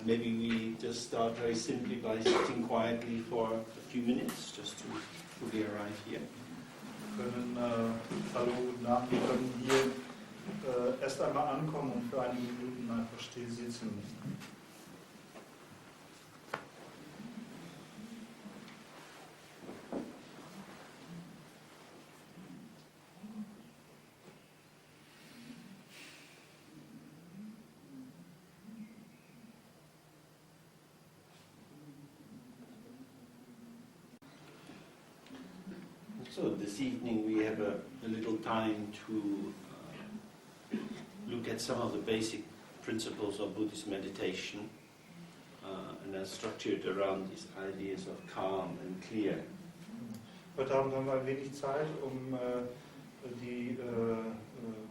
maybe we just start very simply by sitting quietly for a few minutes, just to fully arrive here. Hallo, guten Abend, wir können hier erst einmal ankommen und für einige Minuten einfach still sitzen. So this evening we have a little time to look at some of the basic principles of Buddhist meditation and are structured around these ideas of calm and clear. Heute Abend haben wir ein wenig Zeit, um die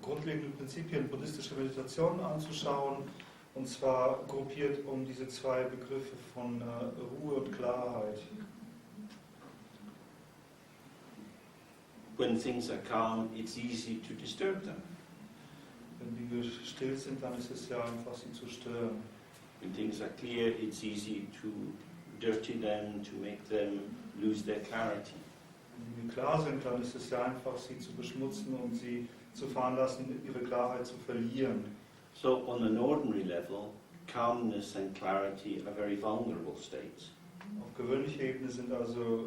grundlegenden Prinzipien buddhistischer Meditation anzuschauen, und zwar gruppiert um diese zwei Begriffe von Ruhe und Klarheit. When things are calm, it's easy to disturb them. Wenn Dinge still sind, dann ist es ja einfach, sie zu stören. When things are clear, it's easy to dirty them, to make them lose their clarity. Wenn Dinge klar sind, dann ist es ja einfach, sie zu beschmutzen und sie zu veranlassen, ihre Klarheit zu verlieren. So on an ordinary level, calmness and clarity are very vulnerable states. Auf gewöhnlicher Ebene sind also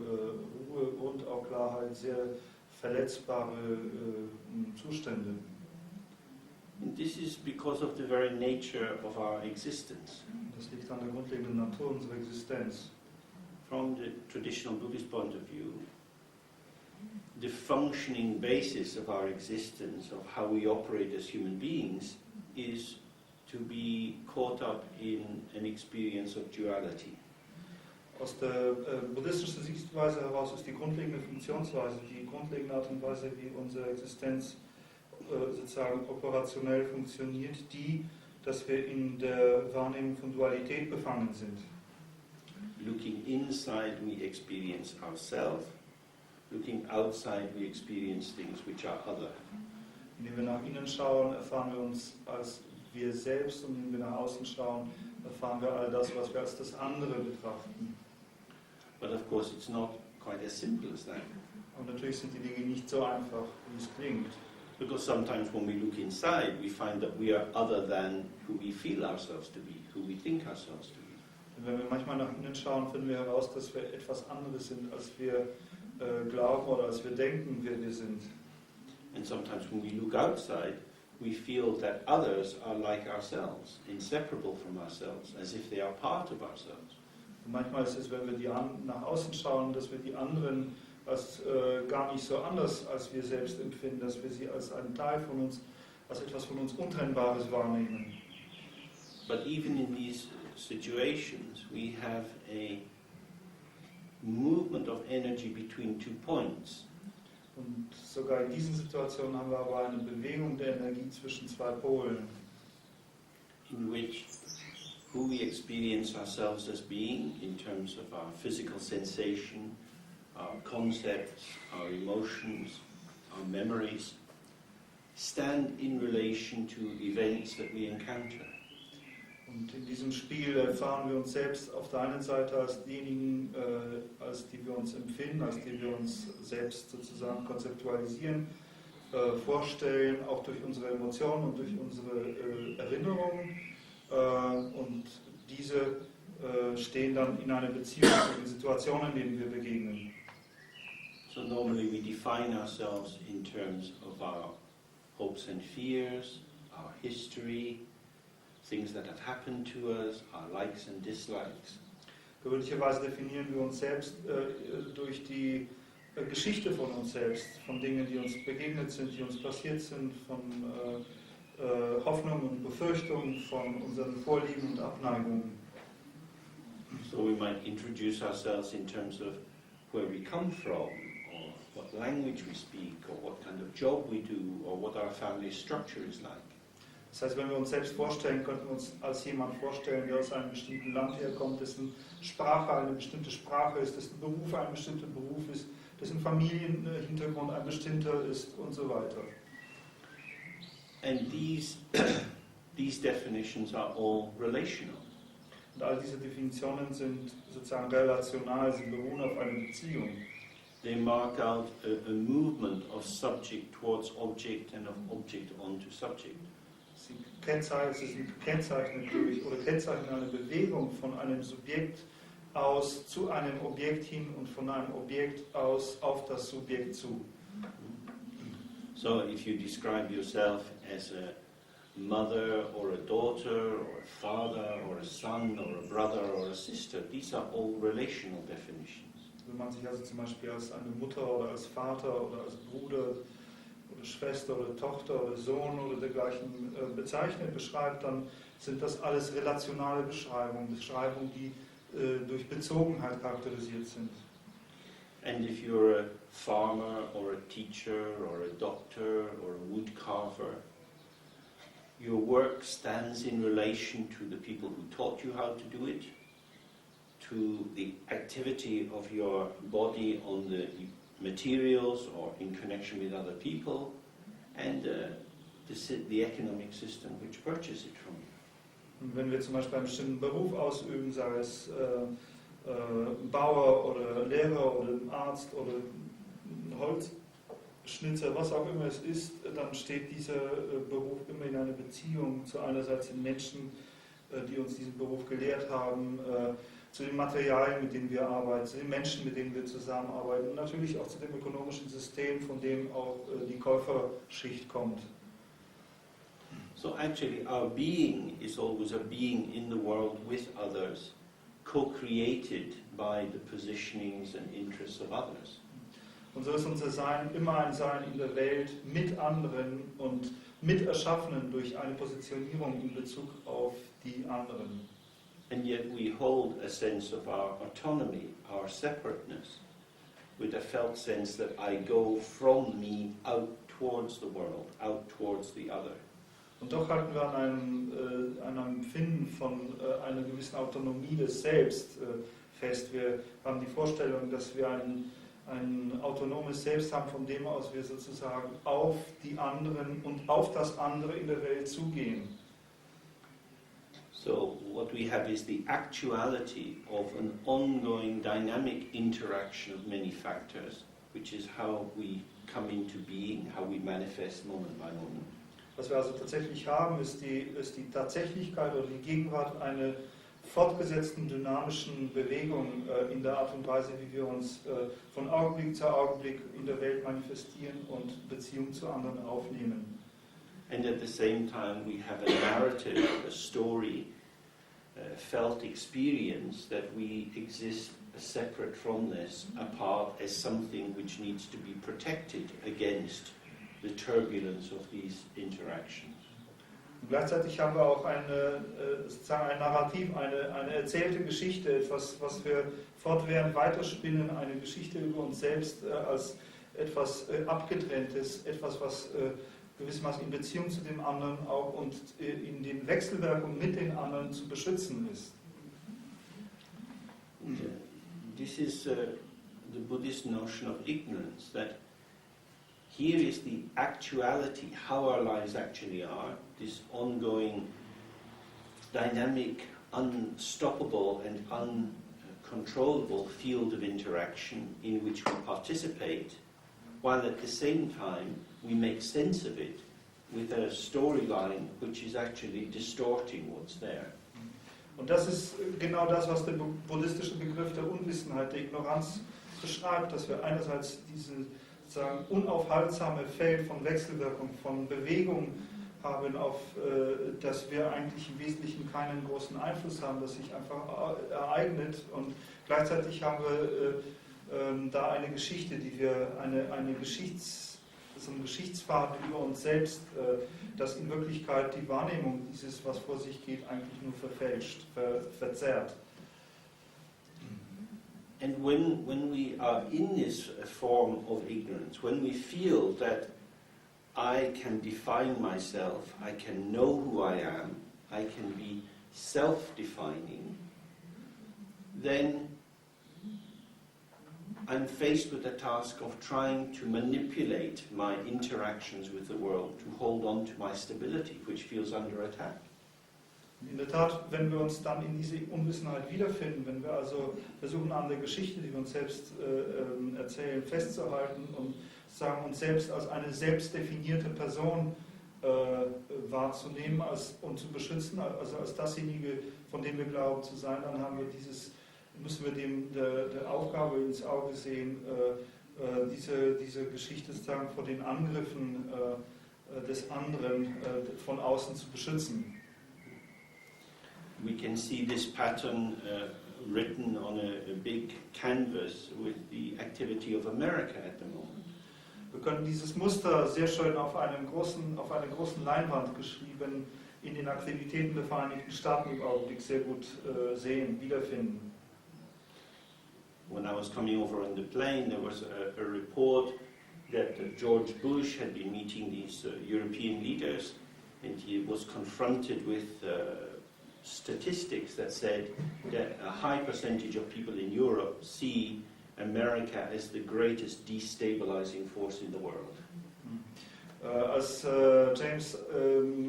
Ruhe und auch Klarheit sehr verletzbare Zustände. And this is because of the very nature of our existence. Das liegt an der grundlegenden Natur unserer Existenz. From the traditional Buddhist point of view, the functioning basis of our existence, of how we operate as human beings, is to be caught up in an experience of duality. Aus der buddhistischen Sichtweise heraus ist die grundlegende Funktionsweise, die grundlegende Art und Weise, wie unsere Existenz sozusagen operationell funktioniert, die, dass wir in der Wahrnehmung von Dualität befangen sind. Looking inside, we experience ourselves. Looking outside, we experience things which are other. Indem wir nach innen schauen, erfahren wir uns als wir selbst, und indem wir nach außen schauen, erfahren wir all das, was wir als das andere betrachten. But of course it's not quite as simple as that. Und natürlich sind die Dinge nicht so einfach, wie es klingt. Because sometimes when we look inside, we find that we are other than who we feel ourselves to be, who we think ourselves to be. Und wenn wir manchmal nach innen schauen, finden wir heraus, dass wir etwas anderes sind, als wir glauben oder als wir denken, wer wir sind. And sometimes when we look outside, we feel that others are like ourselves, inseparable from ourselves, as if they are part of ourselves. Und manchmal ist es, wenn wir nach außen schauen, dass wir die anderen als gar nicht so anders als wir selbst empfinden, dass wir sie als einen Teil von uns, als etwas von uns Untrennbares wahrnehmen. But even in these situations, we have a movement of energy between 2 points. Und sogar in diesen Situationen haben wir aber eine Bewegung der Energie zwischen zwei Polen, in which who we experience ourselves as being in terms of our physical sensation, our concepts, our emotions, our memories, stand in relation to events that we encounter. Und in diesem Spiel erfahren wir uns selbst auf der einen Seite als diejenigen, als die wir uns empfinden, als die wir uns selbst sozusagen konzeptualisieren, vorstellen, auch durch unsere Emotionen und durch unsere Erinnerungen. Und diese stehen dann in einer Beziehung zu den Situationen, denen wir begegnen. So normally we define ourselves in terms of our hopes and fears, our history, things that have happened to us, our likes and dislikes. Gewöhnlicherweise definieren wir uns selbst durch die Geschichte von uns selbst, von Dingen, die uns begegnet sind, die uns passiert sind, von Hoffnungen und Befürchtungen, von unseren Vorlieben und Abneigungen. So we might introduce ourselves in terms of where we come from, or what language we speak, or what kind of job we do, or what our family structure is like. Das heißt, wenn wir uns selbst vorstellen, könnten wir uns als jemand vorstellen, der aus einem bestimmten Land herkommt, dessen Sprache eine bestimmte Sprache ist, dessen Beruf ein bestimmter Beruf ist, dessen Familienhintergrund ein bestimmter ist und so weiter. And these definitions are all relational. Und all diese Definitionen sind sozusagen relational, sie beruhen auf einer Beziehung. They mark out a movement of subject towards object and of object onto subject. Sie kennzeichnen eine Bewegung von einem Subjekt aus zu einem Objekt hin und von einem Objekt aus auf das Subjekt zu. So if you describe yourself as a mother or a daughter or a father or a son or a brother or a sister, these are all relational definitions. Wenn man sich also zum Beispiel als eine Mutter oder als Vater oder als Bruder oder Schwester oder Tochter oder Sohn oder dergleichen bezeichnet, beschreibt, dann sind das alles relationale Beschreibungen, die durch Bezogenheit charakterisiert sind. And if you're a farmer or a teacher or a doctor or a wood carver, your work stands in relation to the people who taught you how to do it, to the activity of your body on the materials or in connection with other people, and the economic system which purchases it from you. Und wenn wir zum Beispiel einen bestimmten Beruf ausüben, sei es Bauer oder Lehrer oder Arzt oder Holzschnitzer, was auch immer es ist, dann steht dieser Beruf immer in einer Beziehung zu einerseits den Menschen, die uns diesen Beruf gelehrt haben, zu den Materialien, mit denen wir arbeiten, zu den Menschen, mit denen wir zusammenarbeiten und natürlich auch zu dem ökonomischen System, von dem auch die Käuferschicht kommt. So actually our being is always a being in the world with others, co-created by the positionings and interests of others. Und so ist unser Sein immer ein Sein in der Welt mit anderen und mit Erschaffenen durch eine Positionierung in Bezug auf die anderen. And yet we hold a sense of our autonomy, our separateness, with a felt sense that I go from me out towards the world, out towards the other. Und doch halten wir an einem Empfinden von einer gewissen Autonomie des Selbst fest. Wir haben die Vorstellung, dass wir ein autonomes Selbst haben, von dem aus wir sozusagen auf die anderen und auf das andere in der Welt zugehen. So what we have is the actuality of an ongoing dynamic interaction of many factors, which is how we come into being, how we manifest moment by moment. Was wir also tatsächlich haben, ist die Tatsächlichkeit oder die Gegenwart einer fortgesetzten dynamischen Bewegung in der Art und Weise, wie wir uns von Augenblick zu Augenblick in der Welt manifestieren und Beziehung zu anderen aufnehmen. And at the same time we have a narrative, a story, felt experience that we exist separate from this, apart as something which needs to be protected against the turbulence of these interactions. Und gleichzeitig haben wir auch ein Narrativ, eine erzählte Geschichte, etwas, was wir fortwährend weiterspinnen, eine Geschichte über uns selbst als etwas Abgetrenntes, etwas, was gewissermaßen in Beziehung zu dem anderen auch und in den Wechselwirkungen mit den anderen zu beschützen ist. This is the Buddhist notion of ignorance, that here is the actuality, how our lives actually are, this ongoing, dynamic, unstoppable and uncontrollable field of interaction in which we participate, while at the same time we make sense of it with a storyline which is actually distorting what's there. Und das ist genau das, was der buddhistische Begriff der Unwissenheit, der Ignoranz beschreibt, dass wir einerseits diese sozusagen unaufhaltsame Feld von Wechselwirkung, von Bewegung haben, auf das wir eigentlich im Wesentlichen keinen großen Einfluss haben, das sich einfach ereignet. Und gleichzeitig haben wir da eine Geschichte, die wir so ein Geschichtsfaden über uns selbst, das in Wirklichkeit die Wahrnehmung dieses, was vor sich geht, eigentlich nur verfälscht, verzerrt. And when we are in this form of ignorance, when we feel that I can define myself, I can know who I am, I can be self-defining, then I'm faced with the task of trying to manipulate my interactions with the world to hold on to my stability, which feels under attack. In der Tat, wenn wir uns dann in diese Unwissenheit wiederfinden, wenn wir also versuchen, an der Geschichte, die wir uns selbst erzählen, festzuhalten und sagen, uns selbst als eine selbstdefinierte Person wahrzunehmen und zu beschützen, also als dasjenige, von dem wir glauben zu sein, dann haben wir müssen wir der Aufgabe ins Auge sehen, diese Geschichte sozusagen vor den Angriffen des anderen von außen zu beschützen. We can see this pattern written on a big canvas with the activity of America at the moment. Wir können dieses Muster sehr schön auf einer großen Leinwand geschrieben in den Aktivitäten der Vereinigten Staaten im Augenblick sehr gut sehen, wiederfinden. When I was coming over on the plane, there was a report that George Bush had been meeting these European leaders, and he was confronted with statistics that said that a high percentage of people in Europe see America as the greatest destabilizing force in the world. Als James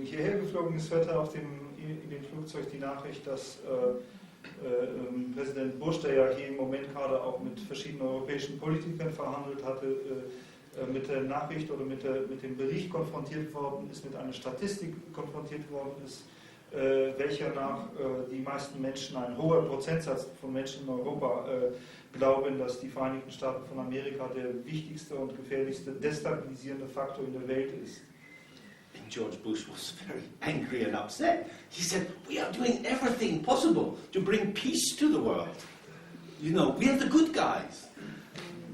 hierher geflogen ist, hörte er in dem Flugzeug die Nachricht, dass Präsident Bush, der ja hier im Moment gerade auch mit verschiedenen europäischen Politikern verhandelt hatte, mit der Nachricht oder mit dem Bericht konfrontiert worden ist, mit einer Statistik konfrontiert worden ist, welcher nach die meisten Menschen, ein hoher Prozentsatz von Menschen in Europa glauben, dass die Vereinigten Staaten von Amerika der wichtigste und gefährlichste destabilisierende Faktor in der Welt ist. And George Bush was very angry and upset. He said, "We are doing everything possible to bring peace to the world. You know, we are the good guys."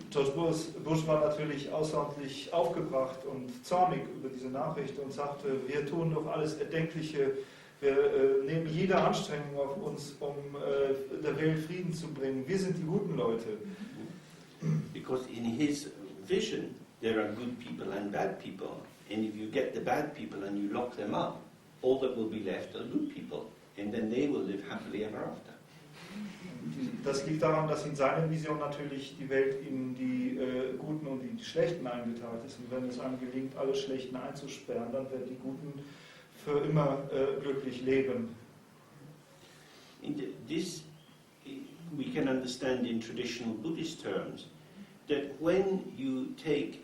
George Bush war natürlich außerordentlich aufgebracht und zornig über diese Nachricht und sagte, wir tun doch alles Erdenkliche, wir nehmen jede Anstrengung auf uns, um der Welt Frieden zu bringen. Wir sind die guten Leute. Because in his vision, there are good people and bad people. And if you get the bad people and you lock them up, all that will be left are good people. And then they will live happily ever after. Das liegt daran, dass in seiner Vision natürlich die Welt in die Guten und die Schlechten eingeteilt ist. Und wenn es einem gelingt, alle Schlechten einzusperren, dann werden die Guten für immer glücklich leben. This we can understand in traditional Buddhist terms, that when you take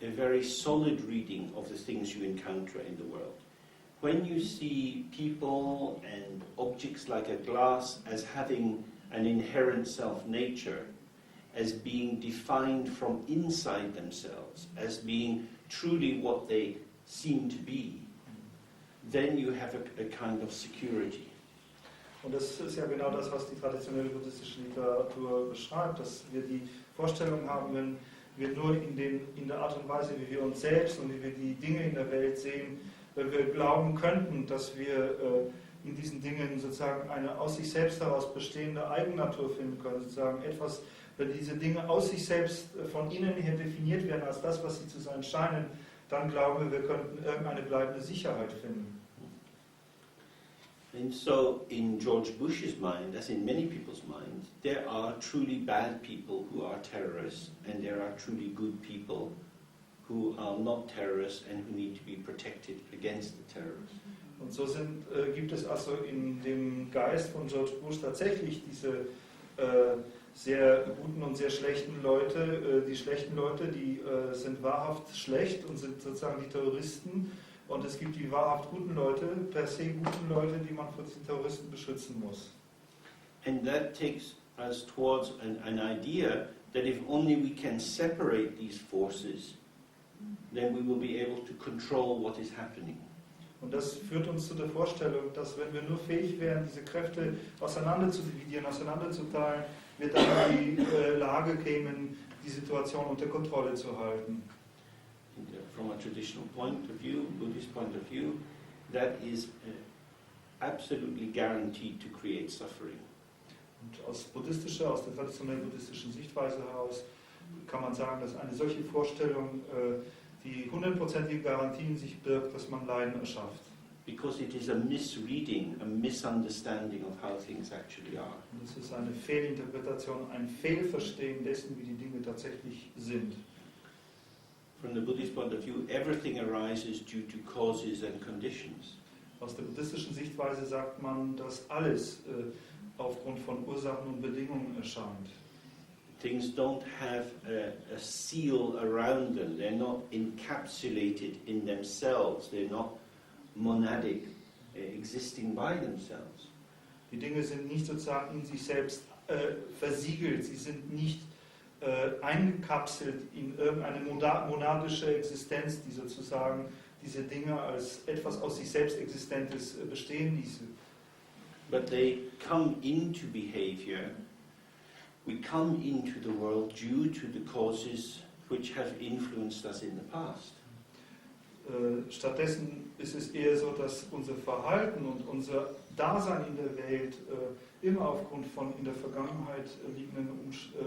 a very solid reading of the things you encounter in the world, when you see people and objects like a glass as having an inherent self-nature, as being defined from inside themselves, as being truly what they seem to be, then you have a kind of security. Und das ist ja genau das, was die traditionelle buddhistische Literatur beschreibt, dass wir die Vorstellung haben, wenn wir nur in der Art und Weise, wie wir uns selbst und wie wir die Dinge in der Welt sehen, wenn wir glauben könnten, dass wir in diesen Dingen sozusagen eine aus sich selbst heraus bestehende Eigennatur finden können, sozusagen etwas, wenn diese Dinge aus sich selbst von innen her definiert werden als das, was sie zu sein scheinen, dann glauben wir könnten irgendeine bleibende Sicherheit finden. And so, in George Bush's mind, as in many people's minds, there are truly bad people who are terrorists, and there are truly good people who are not terrorists and who need to be protected against the terrorists. Und so gibt es also in dem Geist von George Bush tatsächlich diese sehr guten und sehr schlechten Leute. Die schlechten Leute, die sind wahrhaft schlecht und sind sozusagen die Terroristen. Und es gibt die wahrhaft guten Leute, per se guten Leute, die man vor diesen Terroristen beschützen muss. And that takes us towards an idea that if only we can separate these forces, then we will be able to control what is happening. Und das führt uns zu der Vorstellung, dass wenn wir nur fähig wären, diese Kräfte auseinander zu dividieren, auseinanderzuteilen, wir dann in die Lage kämen, die Situation unter Kontrolle zu halten. From a traditional point of view, Buddhist point of view, that is absolutely guaranteed to create suffering. Und aus der traditionellen buddhistischen Sichtweise heraus kann man sagen, dass eine solche Vorstellung die 100%ige Garantie in sich birgt, dass man Leiden erschafft. Because it is a misreading, a misunderstanding of how things actually are. Und es ist eine Fehlinterpretation, ein Fehlverstehen dessen, wie die Dinge tatsächlich sind. From the Buddhist point of view, everything arises due to causes and conditions. Aus der buddhistischen Sichtweise sagt man, dass alles aufgrund von Ursachen und Bedingungen erscheint. Things don't have a seal around them. They're not encapsulated in themselves. They're not monadic, existing by themselves. Die Dinge sind nicht sozusagen in sich selbst versiegelt. Sie sind nicht eingekapselt in irgendeine monadische Existenz, die sozusagen diese Dinge als etwas aus sich selbst Existentes bestehen ließe. But they come into behavior. We come into the world due to the causes which have influenced us in the past. Stattdessen ist es eher so, dass unser Verhalten und unser Dasein in der Welt immer aufgrund von in der Vergangenheit liegenden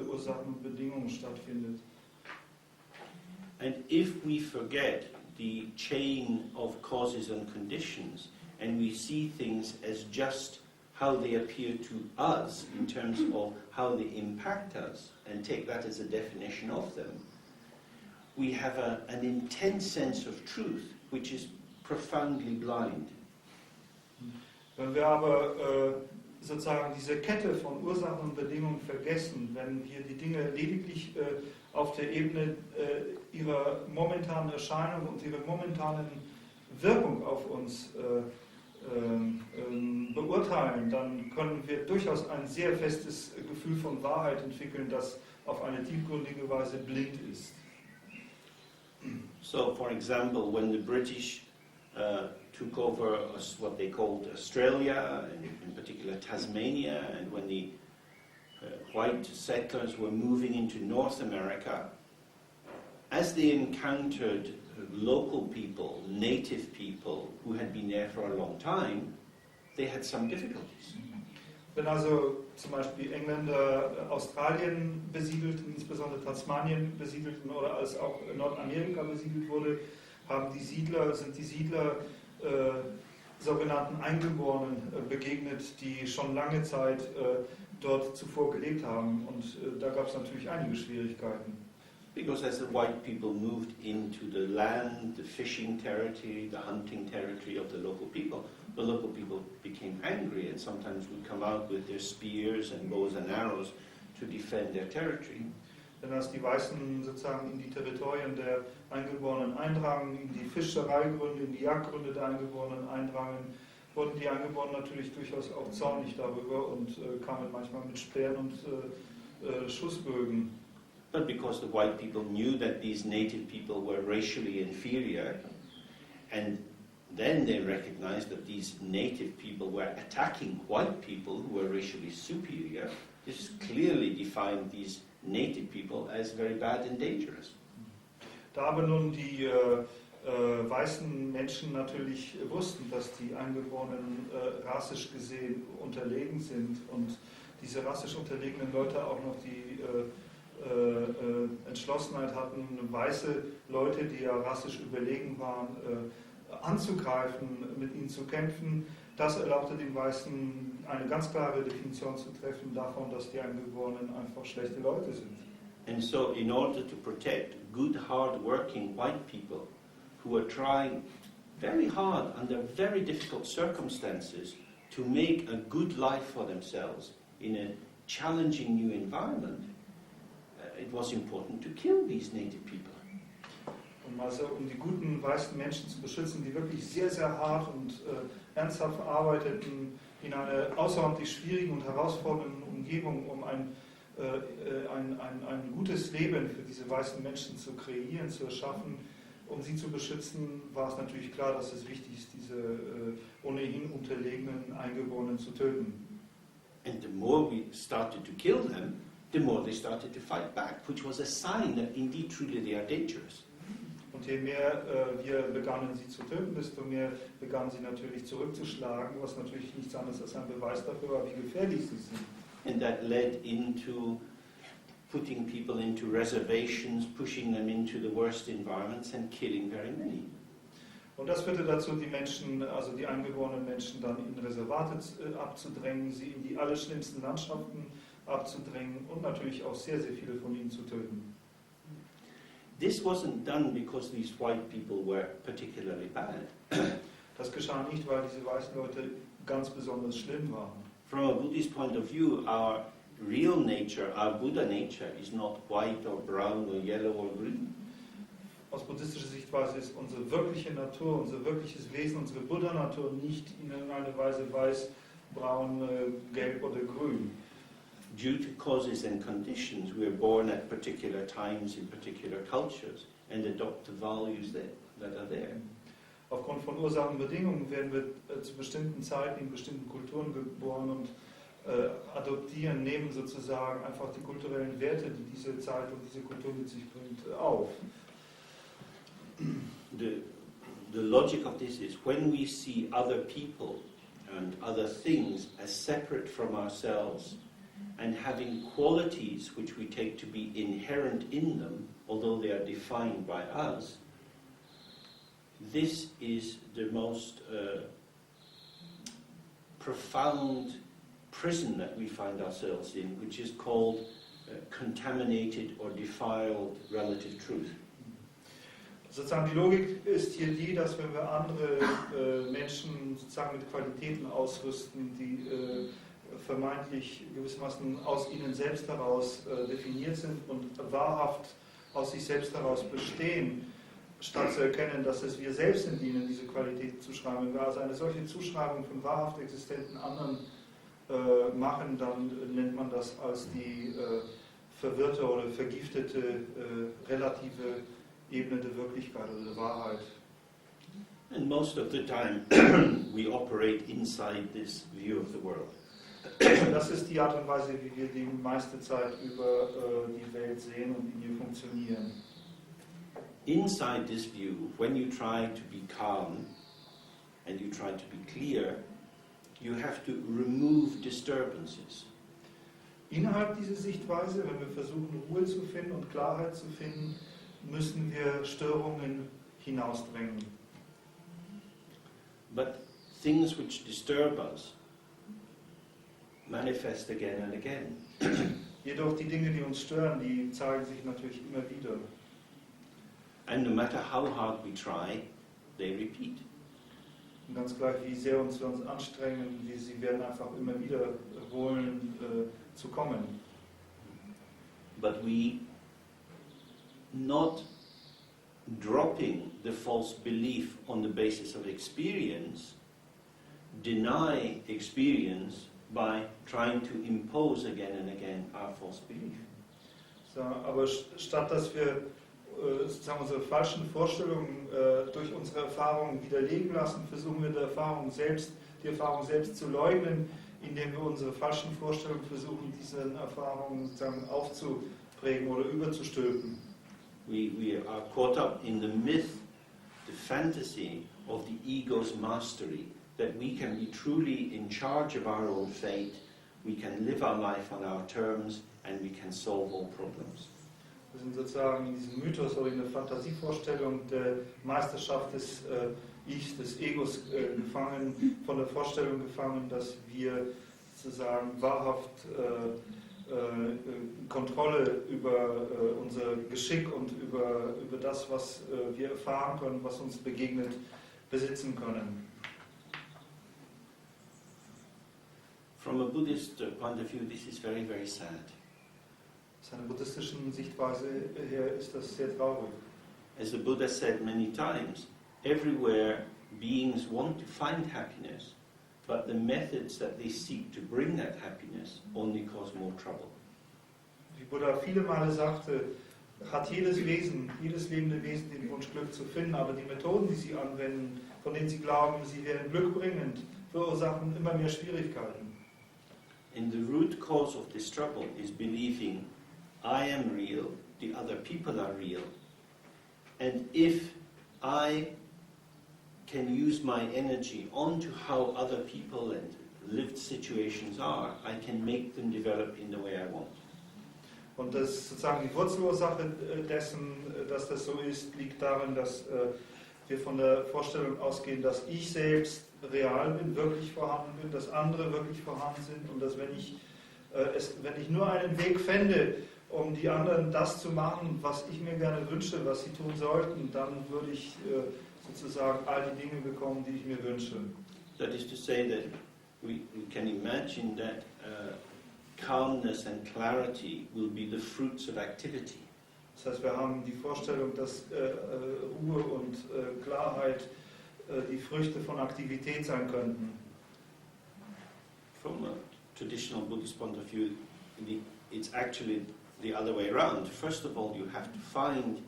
Ursachen und Bedingungen stattfindet. And if we forget the chain of causes and conditions and we see things as just how they appear to us in terms of how they impact us and take that as a definition of them, we have an intense sense of truth which is profoundly blind. Wenn wir aber sozusagen diese Kette von Ursachen und Bedingungen vergessen, wenn wir die Dinge lediglich auf der Ebene ihrer momentanen Erscheinung und ihrer momentanen Wirkung auf uns beurteilen, dann können wir durchaus ein sehr festes Gefühl von Wahrheit entwickeln, das auf eine tiefgründige Weise blind ist. So, for example, when the British took over what they called Australia, and in particular Tasmania, and when the white settlers were moving into North America, as they encountered local people, native people who had been there for a long time, they had some difficulties. Wenn also zum Beispiel Engländer Australien besiedelten, insbesondere Tasmanien besiedelten oder als auch Nordamerika besiedelt wurde, sind die Siedler sogenannten Eingeborenen begegnet, die schon lange Zeit dort zuvor gelebt haben. Und da gab es natürlich einige Schwierigkeiten. Because as the white people moved into the land, the fishing territory, the hunting territory of the local people became angry and sometimes would come out with their spears and bows and arrows to defend their territory. Denn als die Weißen sozusagen in die Territorien der Eingeborenen eindrangen, in die Fischereigründe, in die Jagdgründe der Eingeborenen eindrangen, wurden die Eingeborenen natürlich durchaus auch zornig darüber und kamen manchmal mit Speeren und Schussbögen. But because the white people knew that these native people were racially inferior, and then they recognized that these native people were attacking white people who were racially superior, this clearly defined these native people as very bad and dangerous. Da aber nun die weißen Menschen natürlich wussten, dass die Eingeborenen rassisch gesehen unterlegen sind und diese rassisch unterlegenen Leute auch noch die Entschlossenheit hatten, weiße Leute, die ja rassisch überlegen waren, anzugreifen, mit ihnen zu kämpfen. Das erlaubte den Weißen eine ganz klare Definition zu treffen davon, dass die Eingeborenen einfach schlechte Leute sind. And so in order to protect good, hard-working white people who are trying very hard under very difficult circumstances to make a good life for themselves in a challenging new environment, it was important to kill these native people. Also um die guten weißen Menschen zu beschützen, die wirklich sehr, sehr hart und ernsthaft arbeiteten in einer außerordentlich schwierigen und herausfordernden Umgebung, um ein gutes Leben für diese weißen Menschen zu kreieren, zu erschaffen, um sie zu beschützen, war es natürlich klar, dass es wichtig ist, diese ohnehin unterlegenen Eingeborenen zu töten. And the more we started to kill them, the more they started to fight back, which was a sign that indeed truly they are dangerous. Und je mehr wir begannen, sie zu töten, desto mehr begannen sie natürlich zurückzuschlagen, was natürlich nichts anderes als ein Beweis dafür war, wie gefährlich sie sind. And that led into putting people into reservations, pushing them into the worst environments and killing very many. Und das führte dazu, die Menschen, also die eingeborenen Menschen dann in Reservate abzudrängen, sie in die allerschlimmsten Landschaften abzudrängen und natürlich auch sehr, sehr viele von ihnen zu töten. This wasn't done because these white people were particularly bad. Das geschah nicht, weil diese weißen Leute ganz besonders schlimm waren. From a Buddhist point of view, our real nature, our Buddha nature, is not white or brown or yellow or green. Aus buddhistischer Sichtweise ist unsere wirkliche Natur, unser wirkliches Wesen, unsere Buddha-Natur nicht in irgendeiner Weise weiß, braun, gelb oder grün. Due to causes and conditions, we are born at particular times in particular cultures and adopt the values that are there. Aufgrund von Ursachen und Bedingungen werden wir zu bestimmten Zeiten in bestimmten Kulturen geboren und adoptieren, nehmen sozusagen einfach die kulturellen Werte, die diese Zeit und diese Kultur mit sich bringt, auf. The logic of this is when we see other people and other things as separate from ourselves and having qualities which we take to be inherent in them, although they are defined by us, this is the most profound prison that we find ourselves in, which is called contaminated or defiled relative truth. Sozusagen die Logik ist hier die, dass wenn wir andere Menschen sozusagen mit Qualitäten ausrüsten, die vermeintlich gewissermaßen aus ihnen selbst heraus definiert sind und wahrhaft aus sich selbst heraus bestehen, statt zu erkennen, dass es wir selbst sind, die ihnen diese Qualität zuschreiben. Wenn wir also eine solche Zuschreibung von wahrhaft existenten anderen machen, dann nennt man das als die verwirrte oder vergiftete relative Ebene der Wirklichkeit oder der Wahrheit. And most of the time we operate inside this view of the world. Das ist die Art und Weise, wie wir die meiste Zeit über die Welt sehen und in ihr funktionieren. Inside this view, when you try to be calm and you try to be clear, you have to remove disturbances. Innerhalb dieser Sichtweise, wenn wir versuchen, Ruhe zu finden und Klarheit zu finden, müssen wir Störungen hinausdrängen. But things which disturb us manifest again and again. Jedoch die Dinge, die uns stören, die zeigen sich natürlich immer wieder. And no matter how hard we try, they repeat. Und ganz gleich, wie sehr wir uns anstrengen, sie werden einfach immer wieder wollen zu kommen. But we, not dropping the false belief on the basis of experience, deny experience by trying to impose again and again our false belief. So, aber statt dass wir sozusagen unsere falschen Vorstellungen durch unsere Erfahrungen widerlegen lassen, versuchen wir die Erfahrung selbst zu leugnen, indem wir unsere falschen Vorstellungen versuchen, diese Erfahrungen sozusagen aufzuprägen oder überzustülpen. We are caught up in the myth, the fantasy of the ego's mastery, that we can be truly in charge of our own fate, we can live our life on our terms, and we can solve all problems. Wir sind sozusagen in diesem Mythos oder in der Fantasievorstellung der Meisterschaft des Ichs, des Egos gefangen, von der Vorstellung gefangen, dass wir sozusagen wahrhaft Kontrolle über unser Geschick und über das, was wir erfahren können, was uns begegnet, besitzen können. From a Buddhist point of view, this is very, very sad. Aus einer buddhistischen Sichtweise her ist das sehr traurig. As the Buddha said many times, everywhere beings want to find happiness, but the methods that they seek to bring that happiness only cause more trouble. Wie Buddha viele Male sagte, hat jedes lebende Wesen den Wunsch, Glück zu finden, aber die Methoden, die sie anwenden, von denen sie glauben, sie wären glückbringend, verursachen immer mehr Schwierigkeiten. And the root cause of this trouble is believing I am real, the other people are real, and if I can use my energy onto how other people and lived situations are, I can make them develop in the way I want. Und das sozusagen die Wurzelursache dessen, dass das so ist, liegt darin, dass wir von der Vorstellung ausgehen, dass ich selbst real bin, wirklich vorhanden bin, dass andere wirklich vorhanden sind und dass wenn ich nur einen Weg fände, um die anderen das zu machen, was ich mir gerne wünsche, was sie tun sollten, dann würde ich sozusagen all die Dinge bekommen, die ich mir wünsche. That is to say that we can imagine that calmness and clarity will be the fruits of activity. Das heißt, wir haben die Vorstellung, dass Ruhe und Klarheit die Früchte von Aktivität sein könnten. From a traditional Buddhist point of view, it's actually the other way around. First of all, you have to find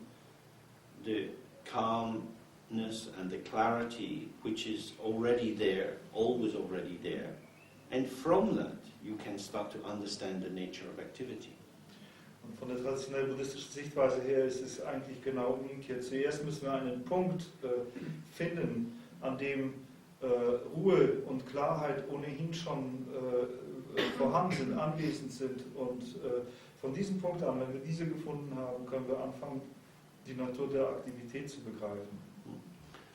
the calmness and the clarity which is already there, always already there. And from that, you can start to understand the nature of activity. Und von der traditionell buddhistischen Sichtweise her ist es eigentlich genau umgekehrt. Zuerst müssen wir einen Punkt finden, an dem Ruhe und Klarheit ohnehin schon vorhanden sind, anwesend sind. Und von diesem Punkt an, wenn wir diese gefunden haben, können wir anfangen, die Natur der Aktivität zu begreifen.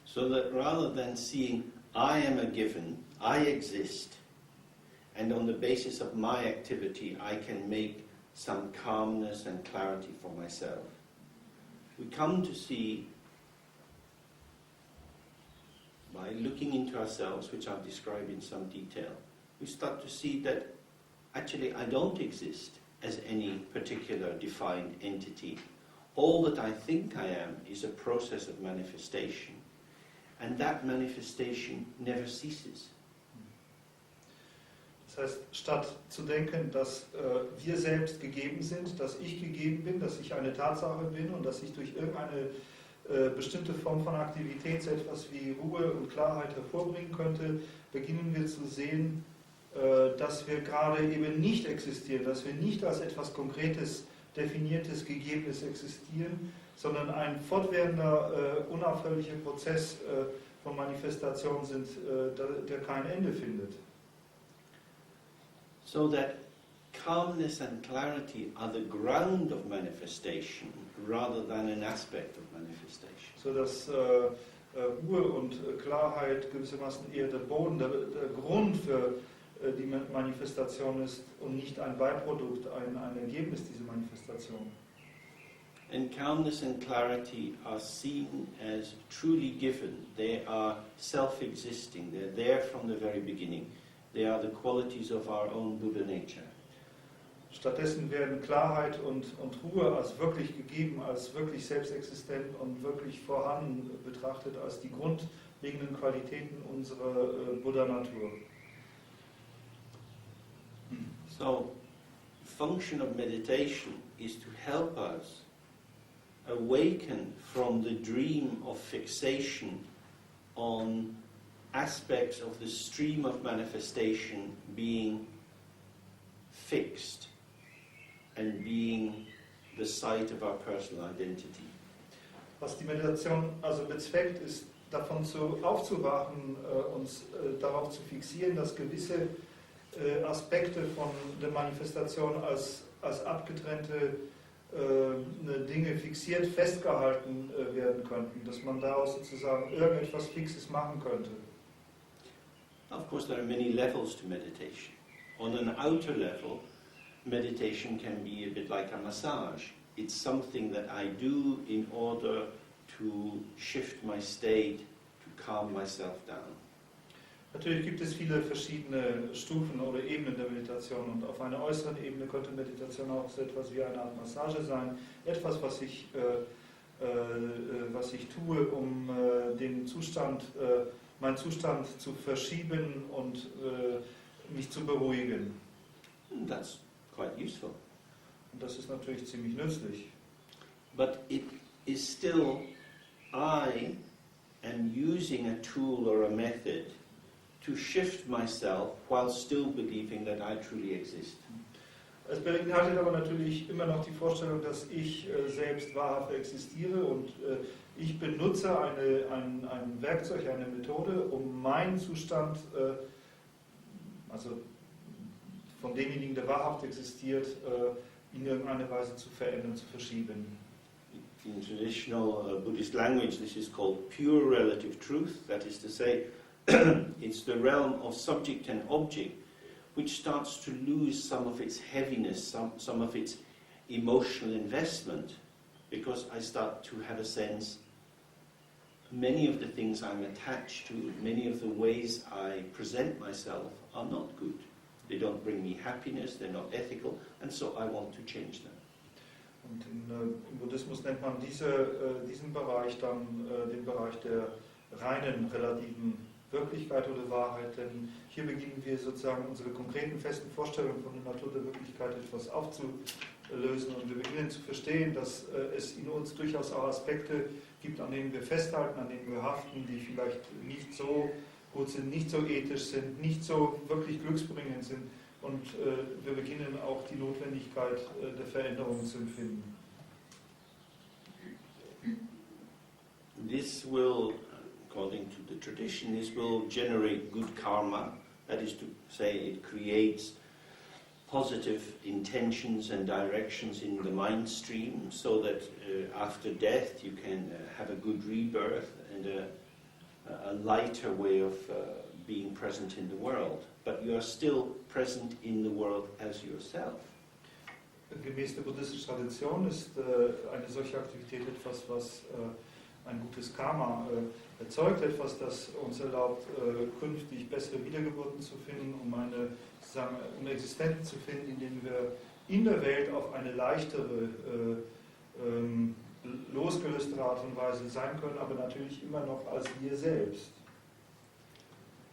So that rather than seeing I am a given, I exist, and on the basis of my activity I can make some calmness and clarity for myself, we come to see, by looking into ourselves, which I've described in some detail, we start to see that actually I don't exist as any particular defined entity. All that I think I am is a process of manifestation, and that manifestation never ceases. Das heißt, statt zu denken, dass wir selbst gegeben sind, dass ich gegeben bin, dass ich eine Tatsache bin und dass ich durch irgendeine bestimmte Form von Aktivität etwas wie Ruhe und Klarheit hervorbringen könnte, beginnen wir zu sehen, dass wir gerade eben nicht existieren, dass wir nicht als etwas Konkretes, Definiertes, Gegebenes existieren, sondern ein fortwährender, unaufhörlicher Prozess von Manifestation sind, der kein Ende findet. So that calmness and clarity are the ground of manifestation rather than an aspect of manifestation. So dass Ruhe und Klarheit gewissermaßen eher der Boden, der Grund für die Manifestation ist und nicht ein Beiprodukt, ein Ergebnis dieser Manifestation. And calmness and clarity are seen as truly given. They are self-existing. They're there from the very beginning. They are the qualities of our own Buddha nature. Stattdessen werden Klarheit und Ruhe als wirklich gegeben, als wirklich selbstexistent und wirklich vorhanden betrachtet als die grundlegenden Qualitäten unserer Buddha-Natur. So, the function of meditation is to help us awaken from the dream of fixation on aspects of the stream of manifestation being fixed and being the site of our personal identity. Was die Meditation also bezweckt, ist davon aufzuwachen, uns darauf zu fixieren, dass gewisse Aspekte von der Manifestation als abgetrennte Dinge fixiert, festgehalten werden könnten, dass man daraus sozusagen irgendetwas Fixes machen könnte. Of course, there are many levels to meditation. On an outer level, meditation can be a bit like a massage. It's something that I do in order to shift my state, to calm myself down. Natürlich gibt es viele verschiedene Stufen oder Ebenen der Meditation und auf einer äußeren Ebene könnte Meditation auch so etwas wie eine Art Massage sein. Etwas, was ich tue, um meinen Zustand zu verschieben und mich zu beruhigen. That's quite useful. Und das ist natürlich ziemlich nützlich. But it is still, I am using a tool or a method to shift myself while still believing that I truly exist. Es beinhaltet aber natürlich immer noch die Vorstellung, dass ich selbst wahrhaft existiere und ich benutze ein Werkzeug, eine Methode, um meinen Zustand, also von demjenigen, der wahrhaft existiert, in irgendeiner Weise zu verändern, zu verschieben. In traditional Buddhist language, this is called pure relative truth. That is to say, it's the realm of subject and object which starts to lose some of its heaviness, some of its emotional investment, because I start to have a sense many of the things I'm attached to, many of the ways I present myself are not good. They don't bring me happiness, they're not ethical, and so I want to change them. Und im Buddhismus nennt man diesen Bereich dann den Bereich der reinen, relativen Wirklichkeit oder Wahrheit, denn hier beginnen wir sozusagen unsere konkreten, festen Vorstellungen von der Natur der Wirklichkeit etwas aufzulösen und wir beginnen zu verstehen, dass es in uns durchaus auch Aspekte gibt, an denen wir festhalten, an denen wir haften, die vielleicht nicht so gut sind, nicht so ethisch sind, nicht so wirklich glücksbringend sind. Und wir beginnen auch die Notwendigkeit der Veränderung zu empfinden. This will, according to the tradition, this will generate good karma. That is to say, it creates positive intentions and directions in the mind stream so that after death you can have a good rebirth and a lighter way of being present in the world. But you are still present in the world as yourself. Gemäß der buddhistischen Tradition ist eine solche Aktivität etwas, was ein gutes Karma erzeugt, etwas, das uns erlaubt, künftig bessere Wiedergeburten zu finden, um Existenzen zu finden, in denen wir in der Welt auf eine leichtere, losgelöste Art und Weise sein können, aber natürlich immer noch als wir selbst.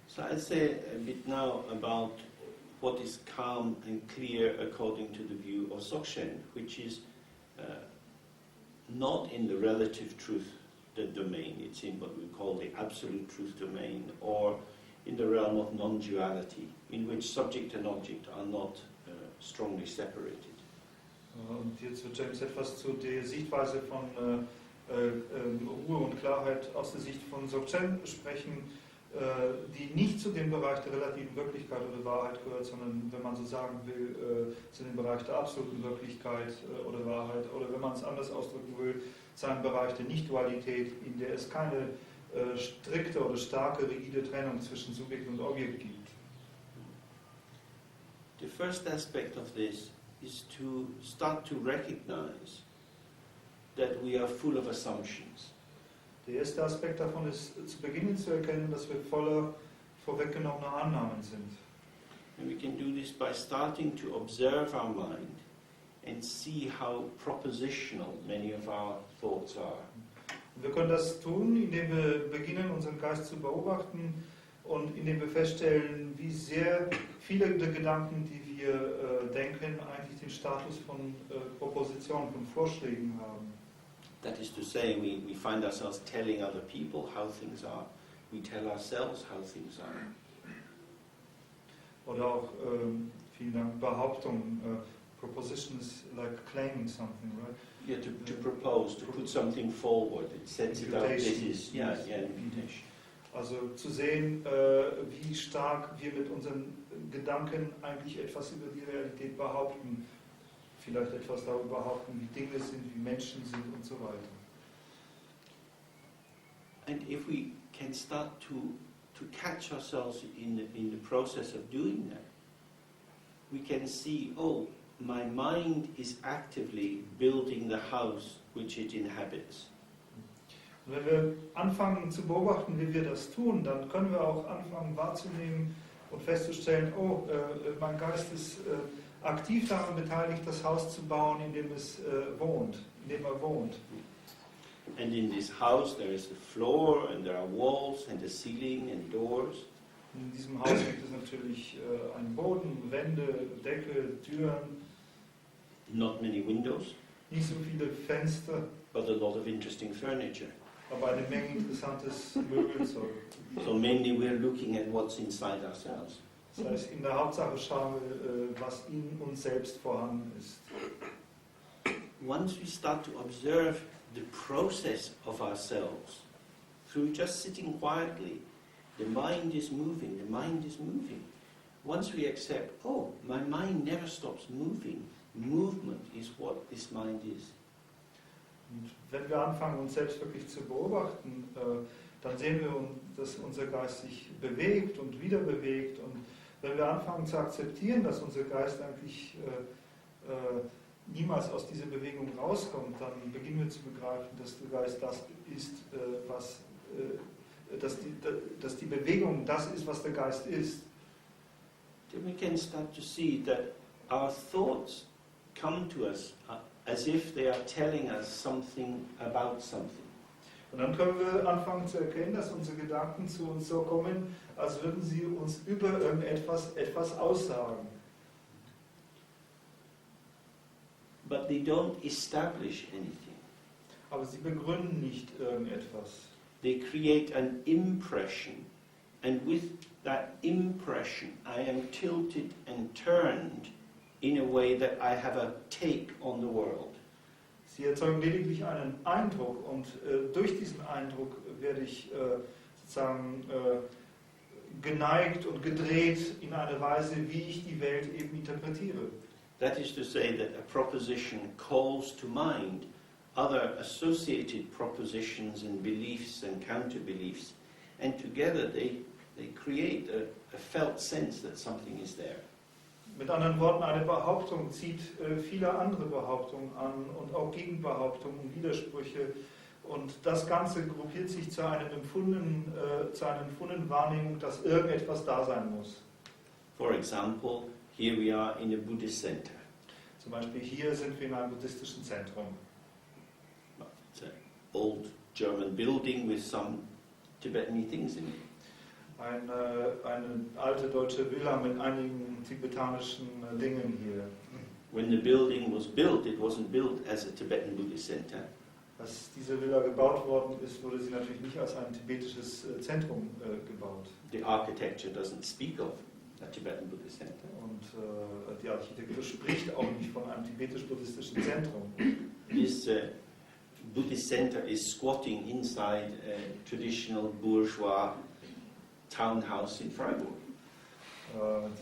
So I'll say a bit now about what is calm and clear according to the view of Dzogchen, which is not in the relative truth domain, it's in what we call the absolute truth domain, or in the realm of non-duality, in which subject and object are not strongly separated. Und jetzt wird James etwas zu der Sichtweise von Ruhe und Klarheit aus der Sicht von Dzogchen sprechen, die nicht zu dem Bereich der relativen Wirklichkeit oder Wahrheit gehört, sondern, wenn man so sagen will, zu dem Bereich der absoluten Wirklichkeit oder Wahrheit, oder wenn man es anders ausdrücken will, zu einem Bereich der Nicht-Dualität, in der es keine strikte oder starke, rigide Trennung zwischen Subjekt und Objekt gibt. The first aspect of this is to start to recognize that we are full of assumptions. Der erste Aspekt davon ist, zu beginnen zu erkennen, dass wir voller vorweggenommener Annahmen sind. And we can do this by starting to observe our mind and see how propositional many of our thoughts are. Wir können das tun, indem wir beginnen, unseren Geist zu beobachten und indem wir feststellen, wie sehr viele der Gedanken, die wir denken, eigentlich den Status von Propositionen, von Vorschlägen haben. That is to say, we find ourselves telling other people how things are. We tell ourselves how things are. Oder auch, vielen Dank, Behauptungen. Proposition is like claiming something, right? Yeah, to propose, to put something forward. It sets it out. This is, yeah, invitation. Also zu sehen, wie stark wir mit unseren Gedanken eigentlich etwas über die Realität behaupten. Vielleicht etwas darüber behaupten, wie Dinge sind, wie Menschen sind und so weiter. And if we can start to catch ourselves in the process of doing that, we can see, oh, my mind is actively building the house which it inhabits. Und wenn wir anfangen zu beobachten, wie wir das tun, dann können wir auch anfangen wahrzunehmen und festzustellen, oh, mein Geist ist aktiv daran beteiligt, das Haus zu bauen, in dem er wohnt. And in this house there is a floor and there are walls and a ceiling and doors. In diesem Haus gibt es natürlich einen Boden, Wände, Decke, Türen. Not many windows. Nicht so viele Fenster. But a lot of interesting furniture. Aber eine Menge interessantes Möbelzeug. So mainly we're looking at what's inside ourselves. Das heißt, in der Hauptsache schauen wir, was in uns selbst vorhanden ist. Once we start to observe the process of ourselves, through just sitting quietly, the mind is moving, the mind is moving. Once we accept, oh, my mind never stops moving, movement is what this mind is. Und wenn wir anfangen, uns selbst wirklich zu beobachten, dann sehen wir, dass unser Geist sich bewegt und wieder bewegt. Und wenn wir anfangen zu akzeptieren, dass unser Geist eigentlich niemals aus dieser Bewegung rauskommt, dann beginnen wir zu begreifen, dass der Geist das ist, was dass die Bewegung das ist, was der Geist ist, then we can start to see that our thoughts come to us as if they are telling us something about something. und dann können wir anfangen zu erkennen, dass unsere Gedanken zu uns so kommen, als würden sie uns über etwas aussagen. But they don't establish anything. Aber sie begründen nicht irgendetwas. They create an impression, and with that impression I am tilted and turned in a way that I have a take on the world. Sie erzeugen lediglich einen Eindruck und durch diesen Eindruck werde ich sozusagen geneigt und gedreht in eine Weise, wie ich die Welt eben interpretiere. That is to say that a proposition calls to mind other associated propositions and beliefs and counter-beliefs, and together they create a felt sense that something is there. Mit anderen Worten, eine Behauptung zieht viele andere Behauptungen an und auch Gegenbehauptungen und Widersprüche. Und das Ganze gruppiert sich zu einer empfundenen Wahrnehmung, dass irgendetwas da sein muss. For example, here we are in a Buddhist center. Zum Beispiel hier sind wir in einem buddhistischen Zentrum. It's an old German building with some Tibetan things in it. Eine alte deutsche Villa mit einigen tibetanischen Dingen hier. When the building was built, it wasn't built as a Tibetan Buddhist center. Als diese Villa gebaut worden ist, wurde sie natürlich nicht als ein tibetisches Zentrum gebaut. The architecture doesn't speak of a Tibetan Buddhist center. Und die Architektur spricht auch nicht von einem tibetisch-buddhistischen Zentrum. This Buddhist center is squatting inside a traditional bourgeois townhouse in Freiburg.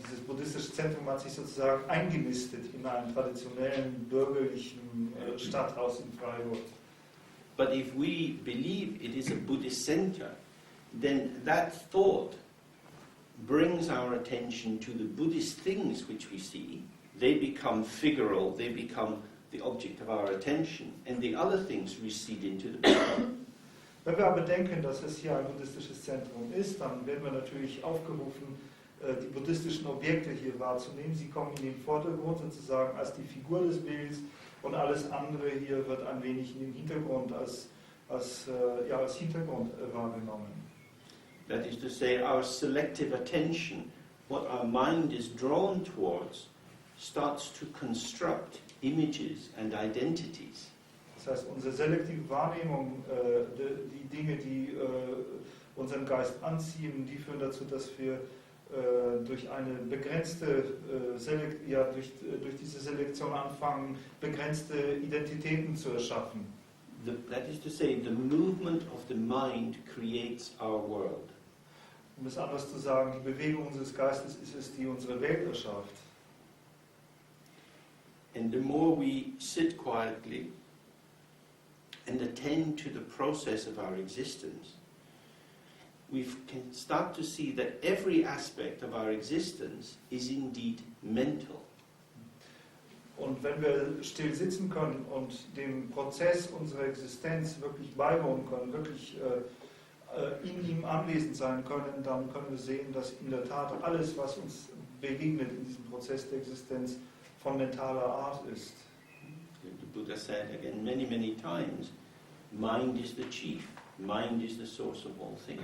Dieses buddhistische Zentrum hat sich sozusagen eingenistet in einem traditionellen bürgerlichen Stadthaus in Freiburg. But if we believe it is a Buddhist center, then that thought brings our attention to the Buddhist things which we see. They become figural, they become the object of our attention, and the other things recede into the background. Wenn wir aber denken, dass es hier ein buddhistisches Zentrum ist, dann werden wir natürlich aufgerufen, die buddhistischen Objekte hier wahrzunehmen. Sie kommen in den Vordergrund sozusagen als die Figur des Bildes und alles andere hier wird ein wenig in den Hintergrund als Hintergrund wahrgenommen. That is to say, our selective attention, what our mind is drawn towards, starts to construct images and identities. Das heißt, unsere selektive Wahrnehmung, die Dinge, die unseren Geist anziehen, die führen dazu, dass wir durch eine begrenzte, durch diese Selektion anfangen, begrenzte Identitäten zu erschaffen. That is to say, the movement of the mind creates our world. Um es anders zu sagen, die Bewegung unseres Geistes ist es, die unsere Welt erschafft. And the more we sit quietly and attend to the process of our existence, we can start to see that every aspect of our existence is indeed mental. Und wenn wir still sitzen können und dem Prozess unserer Existenz wirklich beiwohnen können, wirklich in ihm anwesend sein können, dann können wir sehen, dass in der Tat alles, was uns begegnet in diesem Prozess der Existenz, von mentaler Art ist. The Buddha said again many, many times, mind is the chief, mind is the source of all things.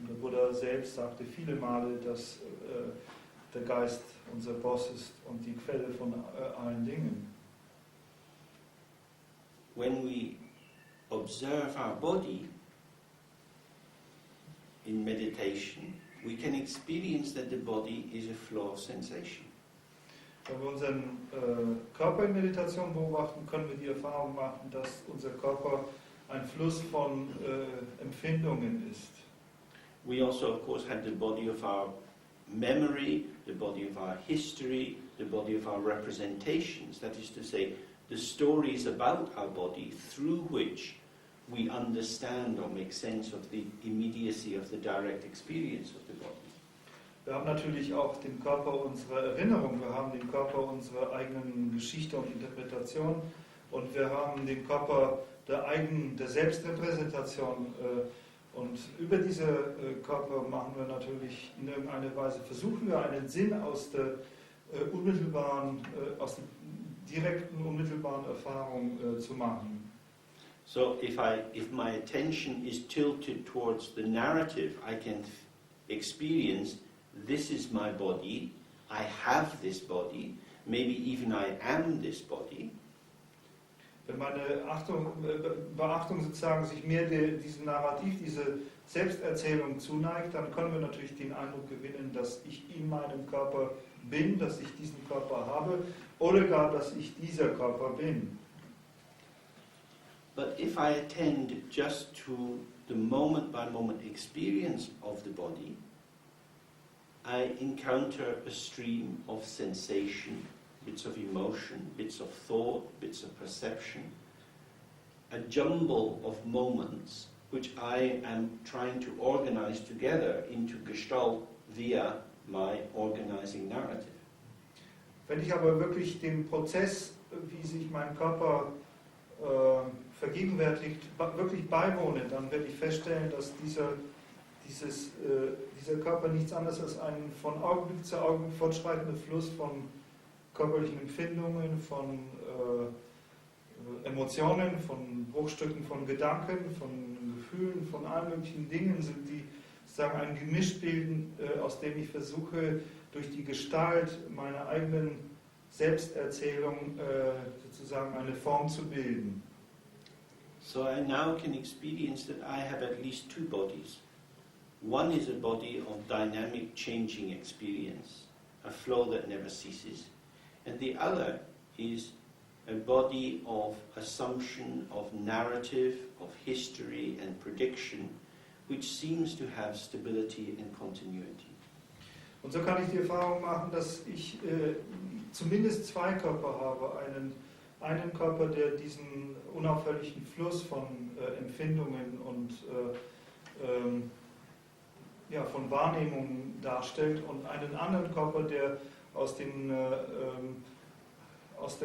Der Buddha selbst sagte viele Male, dass der Geist unser Boss ist und die Quelle von allen Dingen. When we observe our body in meditation, we can experience that the body is a flow of sensation. Wenn wir unseren Körper in Meditation beobachten, können wir die Erfahrung machen, dass unser Körper ein Fluss von Empfindungen ist. We also, of course, have the body of our memory, the body of our history, the body of our representations. That is to say, the stories about our body through which we understand or make sense of the immediacy of the direct experience of the body. Wir haben natürlich auch den Körper unserer Erinnerung, wir haben den Körper unserer eigenen Geschichte und Interpretation und wir haben den Körper der Selbstrepräsentation Und über diese Körper machen wir natürlich in irgendeiner Weise, versuchen wir einen Sinn aus der aus der direkten, unmittelbaren Erfahrung zu machen. So if my attention is tilted towards the narrative, I can experience this is my body, I have this body, maybe even I am this body. Wenn meine Beachtung sozusagen sich mehr diesem Narrativ, diese Selbsterzählung zuneigt, dann können wir natürlich den Eindruck gewinnen, dass ich in meinem Körper bin, dass ich diesen Körper habe oder gar, dass ich dieser Körper bin. But if I attend just to the moment-by-moment experience of the body, I encounter a stream of sensation, bits of emotion, bits of thought, bits of perception, a jumble of moments which I am trying to organize together into Gestalt via my organizing narrative. Wenn ich aber wirklich dem Prozess, wie sich mein Körper vergegenwärtigt, wirklich beiwohne, dann werde ich feststellen, dass dieser Körper nichts anderes als ein von Augenblick zu Augenblick fortschreitender Fluss von körperlichen Empfindungen, von Emotionen, von Bruchstücken von Gedanken, von Gefühlen, von allen möglichen Dingen sind, die sozusagen ein Gemisch bilden, aus dem ich versuche, durch die Gestalt meiner eigenen Selbsterzählung sozusagen eine Form zu bilden. So I now can experience that I have at least two bodies. One is a body of dynamic changing experience, a flow that never ceases, and the other is a body of assumption, of narrative, of history and prediction, which seems to have stability and continuity. Und so kann ich die Erfahrung machen, dass ich zumindest zwei Körper habe. Einen Körper, der diesen unaufhörlichen Fluss von Empfindungen und von Wahrnehmungen darstellt und einen anderen Körper, der aus der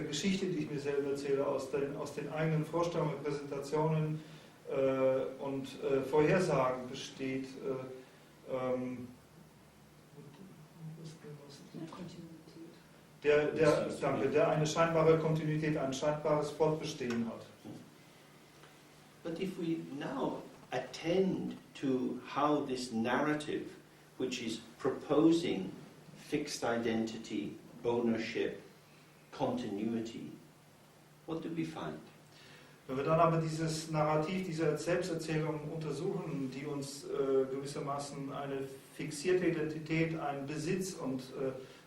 Geschichte, die ich mir selber erzähle, aus den eigenen Vorstellungen, Präsentationen und Vorhersagen besteht. Der eine scheinbare Kontinuität, ein scheinbares Fortbestehen hat. But if we now attend to how this narrative, which is proposing fixed identity, ownership, continuity, what do we find? Wenn wir dann aber dieses Narrativ, diese Selbsterzählung untersuchen, die uns gewissermaßen eine fixierte Identität, einen Besitz und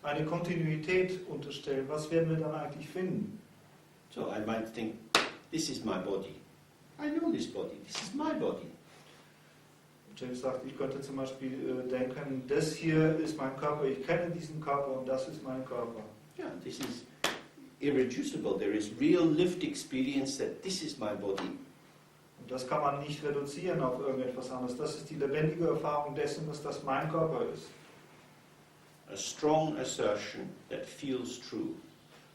eine Kontinuität unterstellen, was werden wir dann eigentlich finden? So I might think, this is my body. I know this body. This is my body. James sagt, ich könnte zum Beispiel denken, das hier ist mein Körper, ich kenne diesen Körper und das ist mein Körper. Yeah, this is irreducible. There is real lived experience that this is my body. Und das kann man nicht reduzieren auf irgendetwas anderes. Das ist die lebendige Erfahrung dessen, dass das mein Körper ist. A strong assertion that feels true.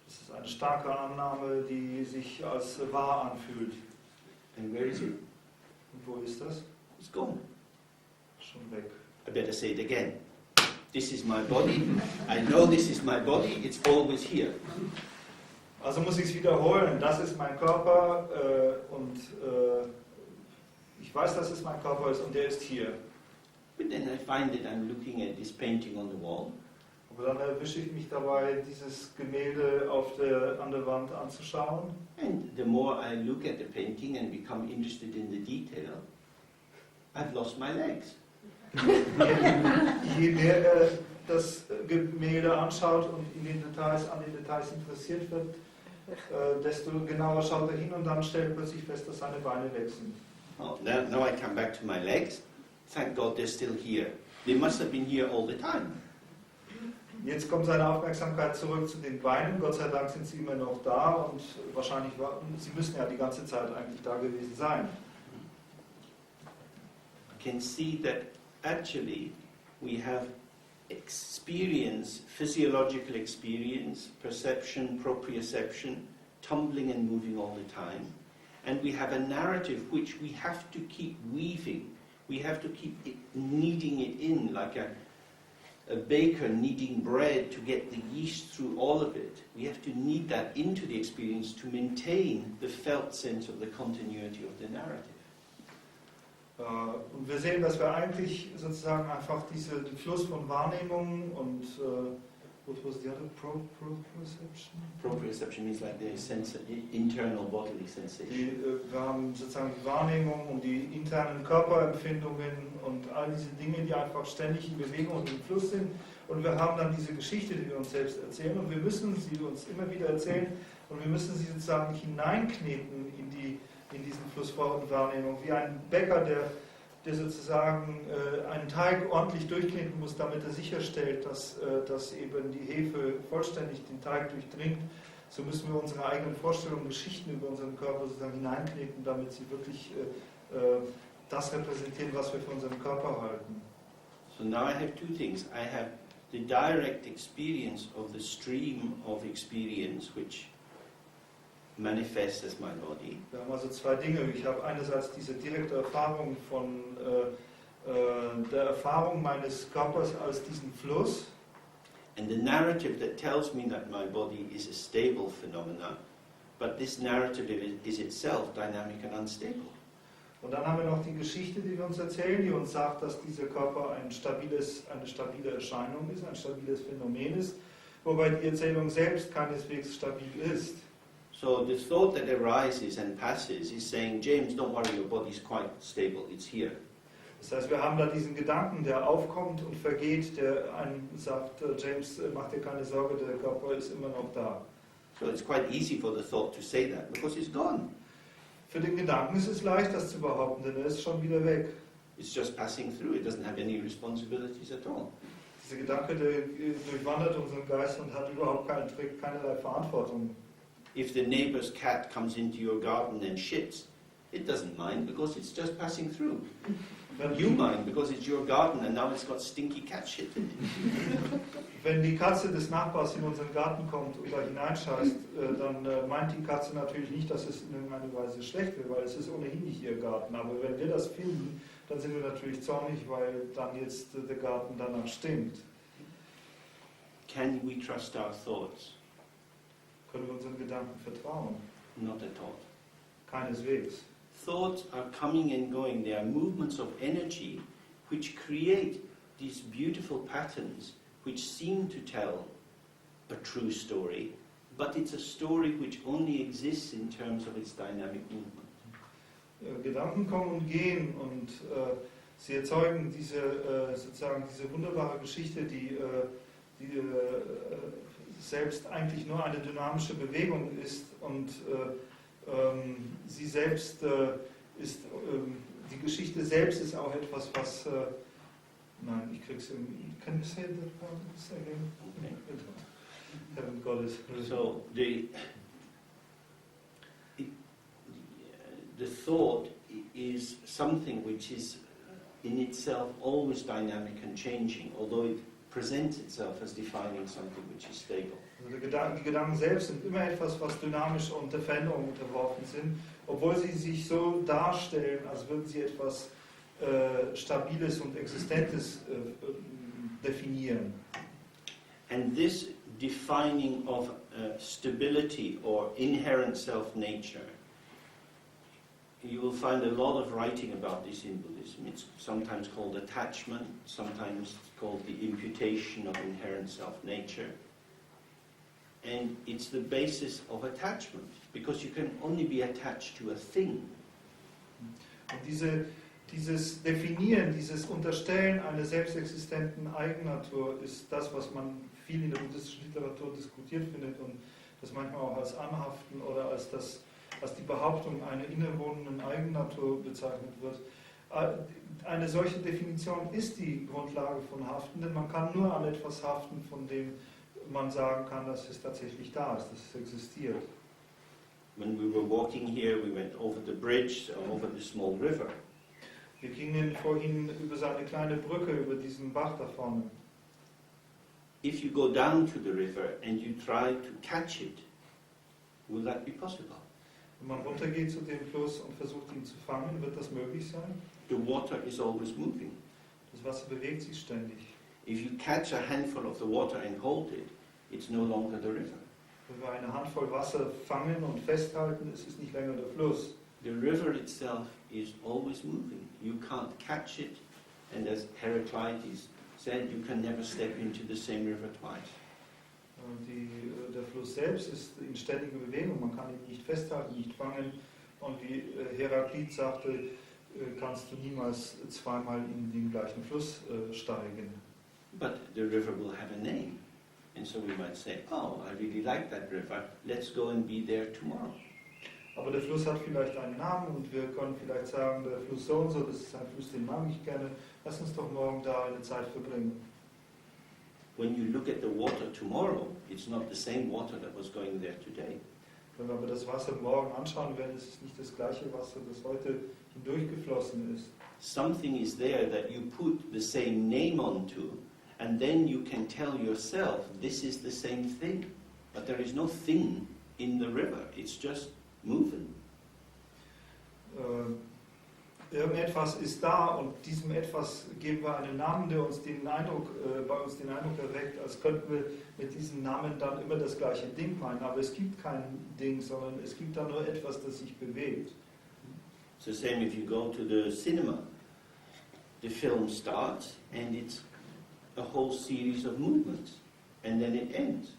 Das ist eine starke Annahme, die sich als wahr anfühlt. And where is it? Und wo ist das? It's gone. Schon weg. I better say it again. This is my body. I know this is my body. It's always here. Also muss ich es wiederholen. Das ist mein Körper und ich weiß, dass es mein Körper ist und der ist hier. But then I find that I'm looking at this painting on the wall. Aber dann erwische ich mich dabei, dieses Gemälde an der Wand anzuschauen. And the more I look at the painting and become interested in the detail, I've lost my legs. Je mehr er das Gemälde anschaut und an den Details interessiert wird, desto genauer schaut er hin und dann stellt er plötzlich fest, dass seine Beine weg sind. Oh, now I come back to my legs. Thank God they're still here. They must have been here all the time. Jetzt kommt seine Aufmerksamkeit zurück zu den Beinen. Gott sei Dank sind sie immer noch da und wahrscheinlich sie müssen ja die ganze Zeit eigentlich da gewesen sein. I can see that actually we have experience, physiological experience, perception, proprioception, tumbling and moving all the time. And we have a narrative which we have to keep weaving We have to keep kneading it in like a baker kneading bread to get the yeast through all of it. We have to knead that into the experience to maintain the felt sense of the continuity of the narrative. Und wir sehen, dass wir eigentlich sozusagen einfach den Fluss von Wahrnehmungen und what was the other? Proprioception? Proprioception means like the internal bodily sensation. Wir haben sozusagen die Wahrnehmung und die internen Körperempfindungen und all diese Dinge, die einfach ständig in Bewegung und im Fluss sind. Und wir haben dann diese Geschichte, die wir uns selbst erzählen, und wir müssen sie uns immer wieder erzählen und wir müssen sie sozusagen hineinkneten in diesen Fluss von Wahrnehmung, wie ein Bäcker, der sozusagen einen Teig ordentlich durchkneten muss, damit er sicherstellt, dass eben die Hefe vollständig den Teig durchdringt. So müssen wir unsere eigenen Vorstellungen, Geschichten über unseren Körper sozusagen hineinkneten, damit sie wirklich das repräsentieren, was wir für unseren Körper halten. So now I have two things. I have the direct experience of the stream of experience, which manifests as my body. Wir haben also zwei Dinge. Ich habe einerseits diese direkte Erfahrung von der Erfahrung meines Körpers als diesen Fluss. And the narrative that tells me that my body is a stable phenomena, but this narrative is itself dynamic and unstable. Und dann haben wir noch die Geschichte, die wir uns erzählen, die uns sagt, dass dieser Körper eine stabile Erscheinung ist, ein stabiles Phänomen ist, wobei die Erzählung selbst keineswegs stabil ist. So the thought that arises and passes is saying, James, don't worry, your body's quite stable, it's here. Das heißt, wir haben da diesen Gedanken, der aufkommt und vergeht, der einem sagt, James, mach dir keine Sorge, der Körper ist immer noch da. So it's quite easy for the thought to say that, because it's gone. Für den Gedanken ist es leicht, das zu behaupten, denn er ist schon wieder weg. It's just passing through, it doesn't have any responsibilities at all. Dieser Gedanke, der durchwandert unseren Geist und hat überhaupt keinerlei Verantwortung. If the neighbor's cat comes into your garden and shits, it doesn't mind because it's just passing through. You mind because it's your garden and now it's got stinky cat shit in it. Wenn die Katze des Nachbars in unseren Garten kommt und da hineinscheißt, dann meint die Katze natürlich nicht, dass es in irgendeiner Weise schlecht wird, weil es ist ohnehin nicht ihr Garten. Aber wenn wir das finden, dann sind wir natürlich zornig, weil dann jetzt der Garten danach stinkt. Can we trust our thoughts? Können wir unseren Gedanken vertrauen? Not at all. Keineswegs. Thoughts are coming and going. They are movements of energy which create these beautiful patterns which seem to tell a true story, but it's a story which only exists in terms of its dynamic movement. Gedanken kommen und gehen und sie erzeugen sozusagen diese wunderbare Geschichte, die selbst eigentlich nur eine dynamische Bewegung ist und sie selbst ist, die Geschichte selbst ist auch etwas, was, nein, ich krieg's im, can you say that again? Okay. Haven't got it. So the thought is something which is in itself always dynamic and changing, although it presents itself as defining something which is stable. Also die Gedanken selbst sind immer etwas, was dynamisch und der Veränderung unterworfen sind, obwohl sie sich so darstellen, als würden sie etwas Stabiles und Existentes definieren. And this defining of stability or inherent self-nature, you will find a lot of writing about this in Buddhism. It's sometimes called attachment, sometimes called the imputation of inherent self-nature. And it's the basis of attachment, because you can only be attached to a thing. Und dieses Definieren, dieses Unterstellen einer selbstexistenten Eigennatur ist das, was man viel in der buddhistischen Literatur diskutiert findet und das manchmal auch als Anhaften oder als die Behauptung einer innewohnenden Eigennatur bezeichnet wird. Eine solche Definition ist die Grundlage von Haften, denn man kann nur an etwas haften, von dem man sagen kann, dass es tatsächlich da ist, dass es existiert. When we were walking here, we went over the bridge, over the small river. Wir gingen vorhin über so eine kleine Brücke, über diesen Bach da vorne. If you go down to the river and you try to catch it, will that be possible? Wenn man runtergeht zu dem Fluss und versucht ihn zu fangen, wird das möglich sein? the water is always moving. Das Wasser bewegt sich ständig. If you catch a handful of the water and hold it, it's no longer the river. Wenn wir eine Handvoll Wasser fangen und festhalten, ist es nicht länger der Fluss. The river itself is always moving. You can't catch it, and as Heraclitus said, you can never step into the same river twice. Der Fluss selbst ist in ständiger Bewegung, man kann ihn nicht festhalten, nicht fangen. Und wie Heraklit sagte, kannst du niemals zweimal in den gleichen Fluss steigen. But the river will have a name. And so we might say, oh, I really like that river, let's go and be there tomorrow. Aber der Fluss hat vielleicht einen Namen und wir können vielleicht sagen, der Fluss so und so, das ist ein Fluss, den mag ich gerne, lass uns doch morgen da eine Zeit verbringen. When you look at the water tomorrow, it's not the same water that was going there today. Wenn wir aber das Wasser morgen anschauen werden, ist es nicht das gleiche Wasser, das heute hindurchgeflossen ist. Something is there that you put the same name onto, and then you can tell yourself, this is the same thing. But there is no thing in the river, it's just moving. Irgendetwas ist da und diesem Etwas geben wir einen Namen, der uns bei uns den Eindruck erweckt, als könnten wir mit diesem Namen dann immer das gleiche Ding meinen. Aber es gibt kein Ding, sondern es gibt da nur etwas, das sich bewegt. It's the same if you go to the cinema. The film starts and it's a whole series of movements and then it ends.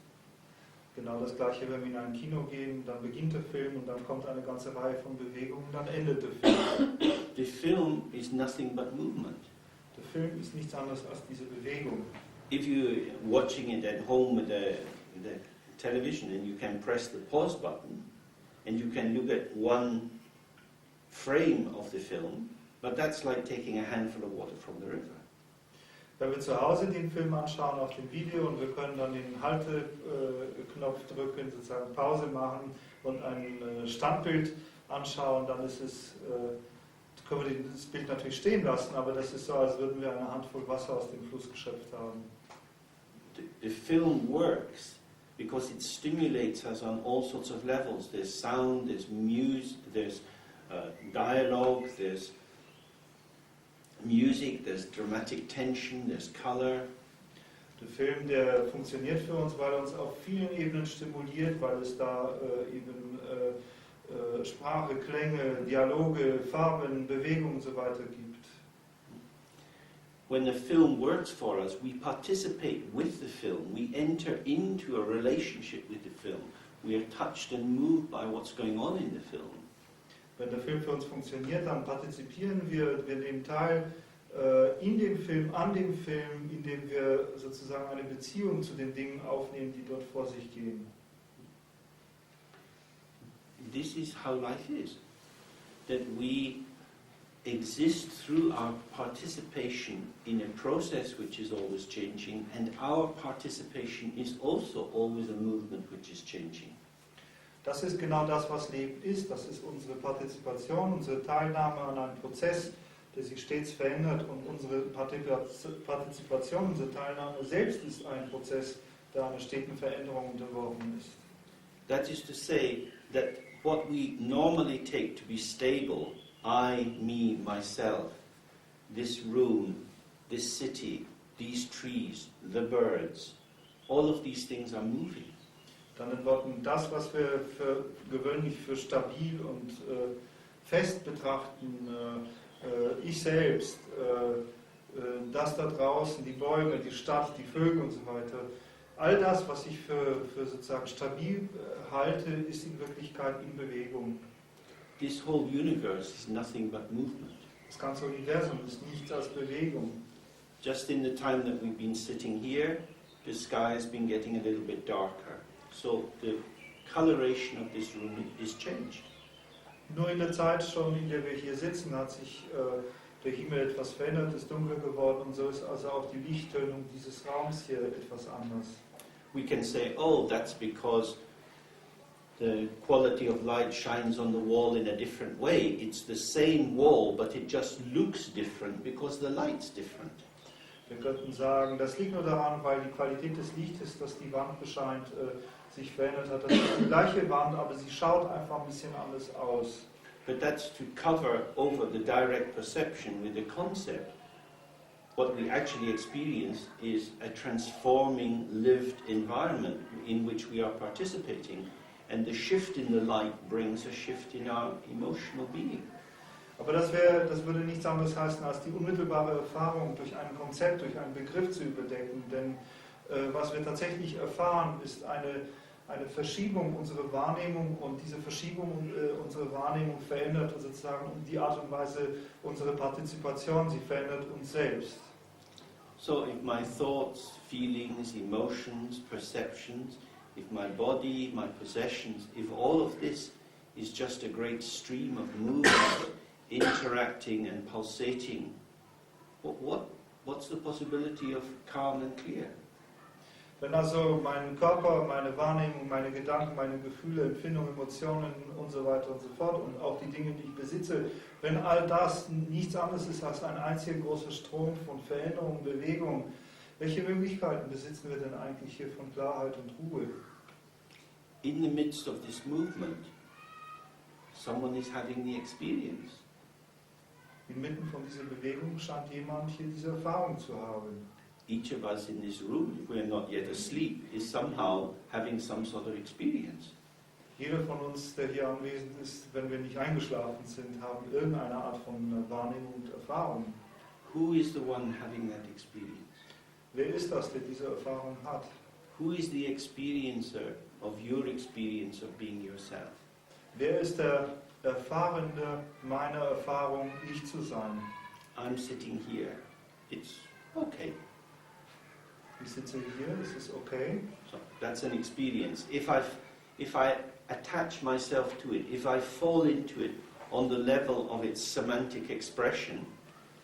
Genau das gleiche, wenn wir in ein Kino gehen, dann beginnt der Film und dann kommt eine ganze Reihe von Bewegungen, dann endet der Film. The film is nothing but movement. Der Film ist nichts anderes als diese Bewegung. If you're watching it at home with the television and you can press the pause button and you can look at one frame of the film, but that's like taking a handful of water from the river. Wenn wir zu Hause den Film anschauen auf dem Video und wir können dann den Halteknopf drücken, sozusagen Pause machen und ein Standbild anschauen, dann ist es, können wir das Bild natürlich stehen lassen, aber das ist so, als würden wir eine Handvoll Wasser aus dem Fluss geschöpft haben. The film works because it stimulates us on all sorts of levels. There's sound, there's music, there's dialogue, there's music, there's dramatic tension, there's color. Der Film, der funktioniert für uns, weil er uns auf vielen Ebenen stimuliert, weil es da eben Sprache, Klänge, Dialoge, Farben, Bewegung und so weiter gibt. When the film works for us, we participate with the film. We enter into a relationship with the film. We are touched and moved by what's going on in the film. Wenn der Film für uns funktioniert, dann partizipieren wir nehmen teil in dem Film, an dem Film, indem wir sozusagen eine Beziehung zu den Dingen aufnehmen, die dort vor sich gehen. This is how life is. That we exist through our participation in a process which is always changing, and our participation is also always a movement which is changing. Das ist genau das, was Leben ist. Das ist unsere Partizipation, unsere Teilnahme an einem Prozess, der sich stets verändert. Und unsere Partizipation, unsere Teilnahme selbst ist ein Prozess, der einer steten Veränderung unterworfen ist. That is to say that what we normally take to be stable, I, me, myself, this room, this city, these trees, the birds, all of these things are moving. Dann in Worten, das, was wir gewöhnlich für stabil und fest betrachten, ich selbst, das da draußen, die Bäume, die Stadt, die Vögel und so weiter, all das, was ich für sozusagen stabil halte, ist in Wirklichkeit in Bewegung. This whole universe is nothing but movement. Das ganze Universum ist nichts als Bewegung. Just in the time that we've been sitting here, the sky has been getting a little bit darker. So the coloration of this room is changed. Nur in der Zeit schon, in der wir hier sitzen, hat sich der Himmel etwas verändert, ist dunkler geworden und so ist also auch die Lichttönung dieses Raums hier etwas anders. We can say, oh, that's because the quality of light shines on the wall in a different way. It's the same wall, but it just looks different because the light's different. Wir könnten sagen, das liegt nur daran, weil die Qualität des Lichtes, das die Wand bescheint, sich verändert hat. Das ist die gleiche Wand, aber sie schaut einfach ein bisschen anders aus. But that's to cover over the direct perception with the concept. What we actually experience is a transforming lived environment in which we are participating, and the shift in the light brings a shift in our emotional being. Aber das würde nichts anderes heißen, als die unmittelbare Erfahrung durch ein Konzept, durch einen Begriff zu überdecken. Denn was wir tatsächlich erfahren, ist eine Verschiebung unserer Wahrnehmung, und diese Verschiebung unserer Wahrnehmung verändert sozusagen die Art und Weise unserer Partizipation, sie verändert uns selbst. So if my thoughts, feelings, emotions, perceptions, if my body, my possessions, if all of this is just a great stream of movement, interacting and pulsating, what's the possibility of calm and clear? Wenn also mein Körper, meine Wahrnehmung, meine Gedanken, meine Gefühle, Empfindungen, Emotionen und so weiter und so fort und auch die Dinge, die ich besitze, wenn all das nichts anderes ist als ein einziger großer Strom von Veränderung, Bewegung, welche Möglichkeiten besitzen wir denn eigentlich hier von Klarheit und Ruhe? In the midst of this movement, someone is having the experience. Inmitten von dieser Bewegung scheint jemand hier diese Erfahrung zu haben. Each of us in this room, if we are not yet asleep, is somehow having some sort of experience. Jeder von uns, der hier anwesend ist, wenn wir nicht eingeschlafen sind, haben irgendeine Art von Wahrnehmung und Erfahrung. Who is the one having that experience? Wer ist das, der diese Erfahrung hat? Who is the experiencer of your experience of being yourself? Wer ist der Erfahrende meiner Erfahrung, ich zu sein? I'm sitting here. It's okay. Ich sitze hier, es ist okay. So that's an experience. If I attach myself to it, if I fall into it on the level of its semantic expression,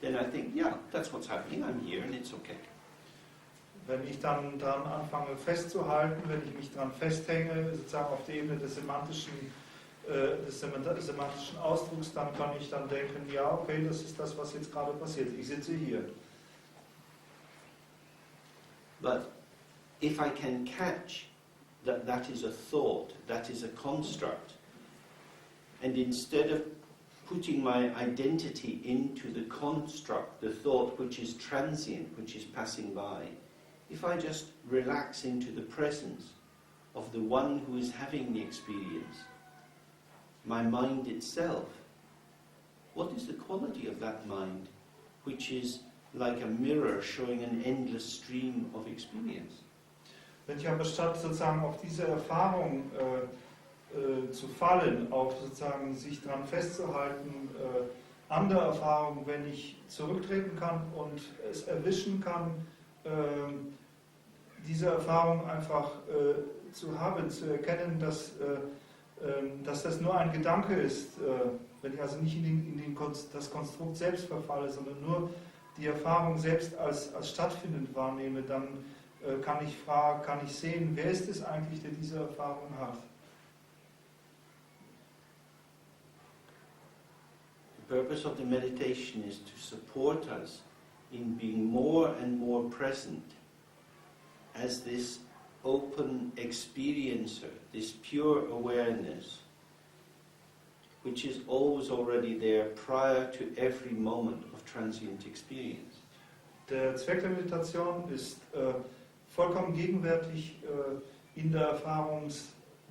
then I think, yeah, that's what's happening. I'm here and it's okay. Wenn ich dann daran anfange festzuhalten, wenn ich mich daran festhänge, sozusagen auf der Ebene des semantischen Ausdrucks, dann kann ich dann denken, ja, okay, das ist das, was jetzt gerade passiert. Ich sitze hier. But if I can catch that that is a thought, that is a construct, and instead of putting my identity into the construct, the thought which is transient, which is passing by, if I just relax into the presence of the one who is having the experience, my mind itself, what is the quality of that mind, which is like a mirror showing an endless stream of experience? Wenn ich aber statt sozusagen auf diese Erfahrung zu fallen, auf sozusagen sich daran festzuhalten, andere Erfahrungen, wenn ich zurücktreten kann und es erwischen kann, diese Erfahrung einfach zu haben, zu erkennen, dass das nur ein Gedanke ist, wenn ich also nicht in das Konstrukt selbst verfalle, sondern nur die Erfahrung selbst als stattfindend wahrnehme, dann kann ich sehen, wer ist es eigentlich, der diese Erfahrung hat. The purpose of the meditation is to support us in being more and more present as this open experiencer, this pure awareness, which is always already there prior to every moment of transient experience. Der Zweck der Meditation ist vollkommen gegenwärtig in der Erfahrung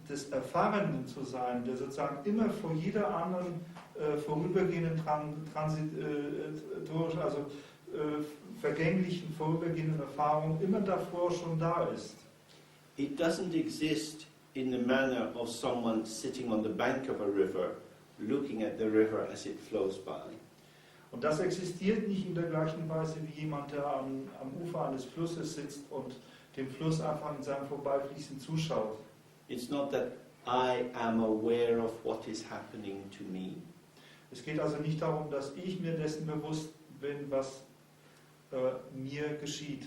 des Erfahrenden zu sein, der sozusagen immer vor jeder anderen vorübergehenden vergänglichen vorübergehenden Erfahrung immer davor schon da ist. It doesn't exist in the manner of someone sitting on the bank of a river, looking at the river as it flows by. Und das existiert nicht in der gleichen Weise wie jemand, der am Ufer eines Flusses sitzt und dem Fluss einfach in seinem Vorbeifließen zuschaut. It's not that I am aware of what is happening to me. Es geht also nicht darum, dass ich mir dessen bewusst bin, was mir geschieht.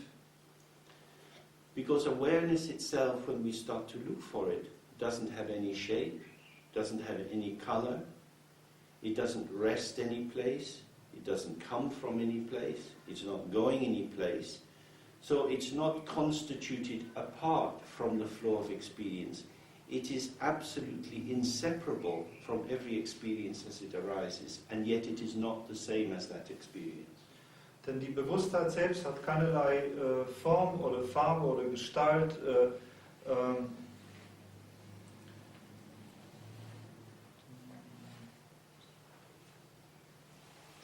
Because awareness itself, when we start to look for it, doesn't have any shape, doesn't have any color, it doesn't rest any place, it doesn't come from any place, it's not going any place. So it's not constituted apart from the flow of experience. it is absolutely inseparable from every experience as it arises, and yet it is not the same as that experience. Denn die Bewusstheit selbst hat keinerlei Form oder Farbe oder Gestalt.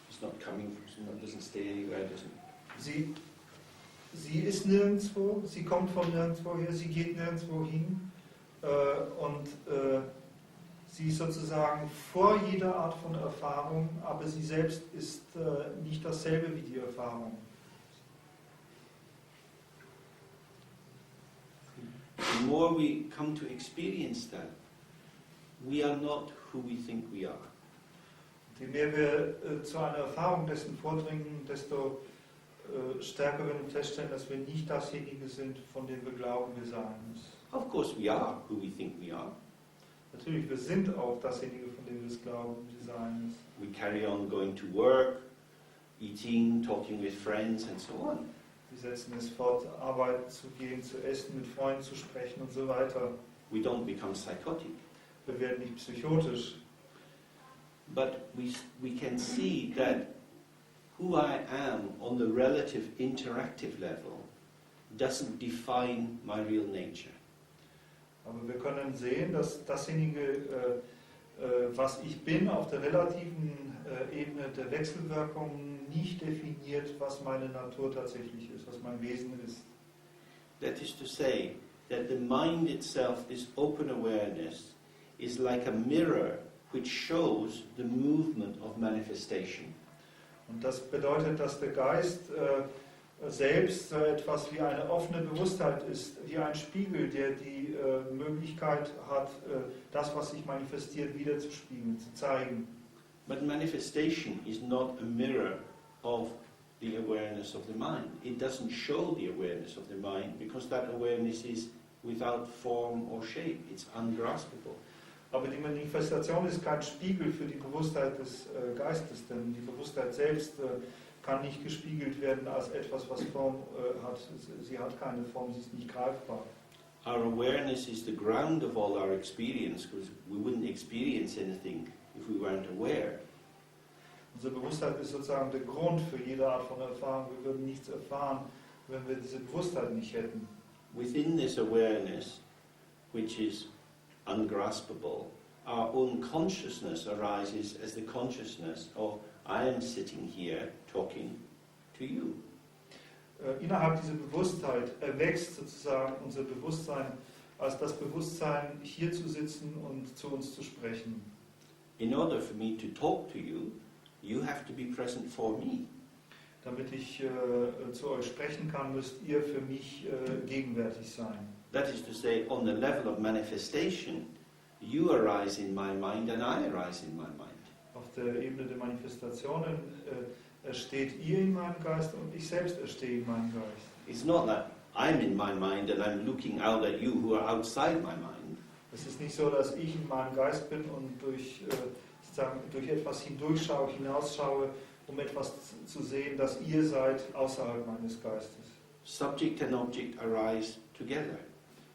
It's not coming from, it doesn't stay anywhere, doesn't it? Sie ist nirgendwo, sie kommt von nirgendwo her, sie geht nirgendwo hin und sie ist sozusagen vor jeder Art von Erfahrung, aber sie selbst ist nicht dasselbe wie die Erfahrung. The more we come to experience that, we are not who we think we are. Je mehr wir zu einer Erfahrung dessen vordringen, desto stärker werden wir feststellen, dass wir nicht dasjenige sind, von dem wir glauben, wir seien es. Of course we are who we think we are. Natürlich, wir sind auch dasjenige, von dem wir es glauben, wir seien es. We carry on going to work, eating, talking with friends and so on. Wir setzen es fort, arbeiten zu gehen, zu essen, mit Freunden zu sprechen und so weiter. We don't become psychotic. Wir werden nicht psychotisch. But we can see that who I am on the relative interactive level doesn't define my real nature. Aber wir können sehen, dass dasjenige, was ich bin, auf der relativen Ebene der Wechselwirkung nicht definiert, was meine Natur tatsächlich ist, was mein Wesen ist. That is to say, that the mind itself, this open awareness, is like a mirror which shows the movement of manifestation. Und das bedeutet, dass der Geist selbst etwas wie eine offene Bewusstheit ist, wie ein Spiegel, der die Möglichkeit hat, das, was sich manifestiert, wiederzuspiegeln, zu zeigen. But manifestation is not a mirror of the awareness of the mind. It doesn't show the awareness of the mind because that awareness is without form or shape. It's ungraspable. Aber die Manifestation ist kein Spiegel für die Bewusstheit des Geistes, denn die Bewusstheit selbst kann nicht gespiegelt werden als etwas, was Form hat. Sie hat keine Form, sie ist nicht greifbar. Our awareness is the ground of all our experience because we wouldn't experience anything if we weren't aware. Unsere Bewusstheit ist sozusagen der Grund für jede Art von Erfahrung. Wir würden nichts erfahren, wenn wir diese Bewusstheit nicht hätten. Within this awareness, which is ungraspable, our own consciousness arises as the consciousness of I am sitting here talking to you. Innerhalb dieser Bewusstheit erwächst sozusagen unser Bewusstsein als das Bewusstsein, hier zu sitzen und zu uns zu sprechen. In order for me to talk to you, you have to be present for me. Damit ich zu euch sprechen kann, müsst ihr für mich gegenwärtig sein. That is to say, on the level of manifestation, you arise in my mind and I arise in my mind. Auf der Ebene der Manifestationen ersteht ihr in meinem Geist und ich selbst erstehe in meinem Geist. It's not that I'm in my mind and I'm looking out at you who are outside my mind. Es ist nicht so, dass ich in meinem Geist bin und durch etwas hindurchschaue, hinausschaue, um etwas zu sehen, das ihr seid außerhalb meines Geistes. Subject and object arise together.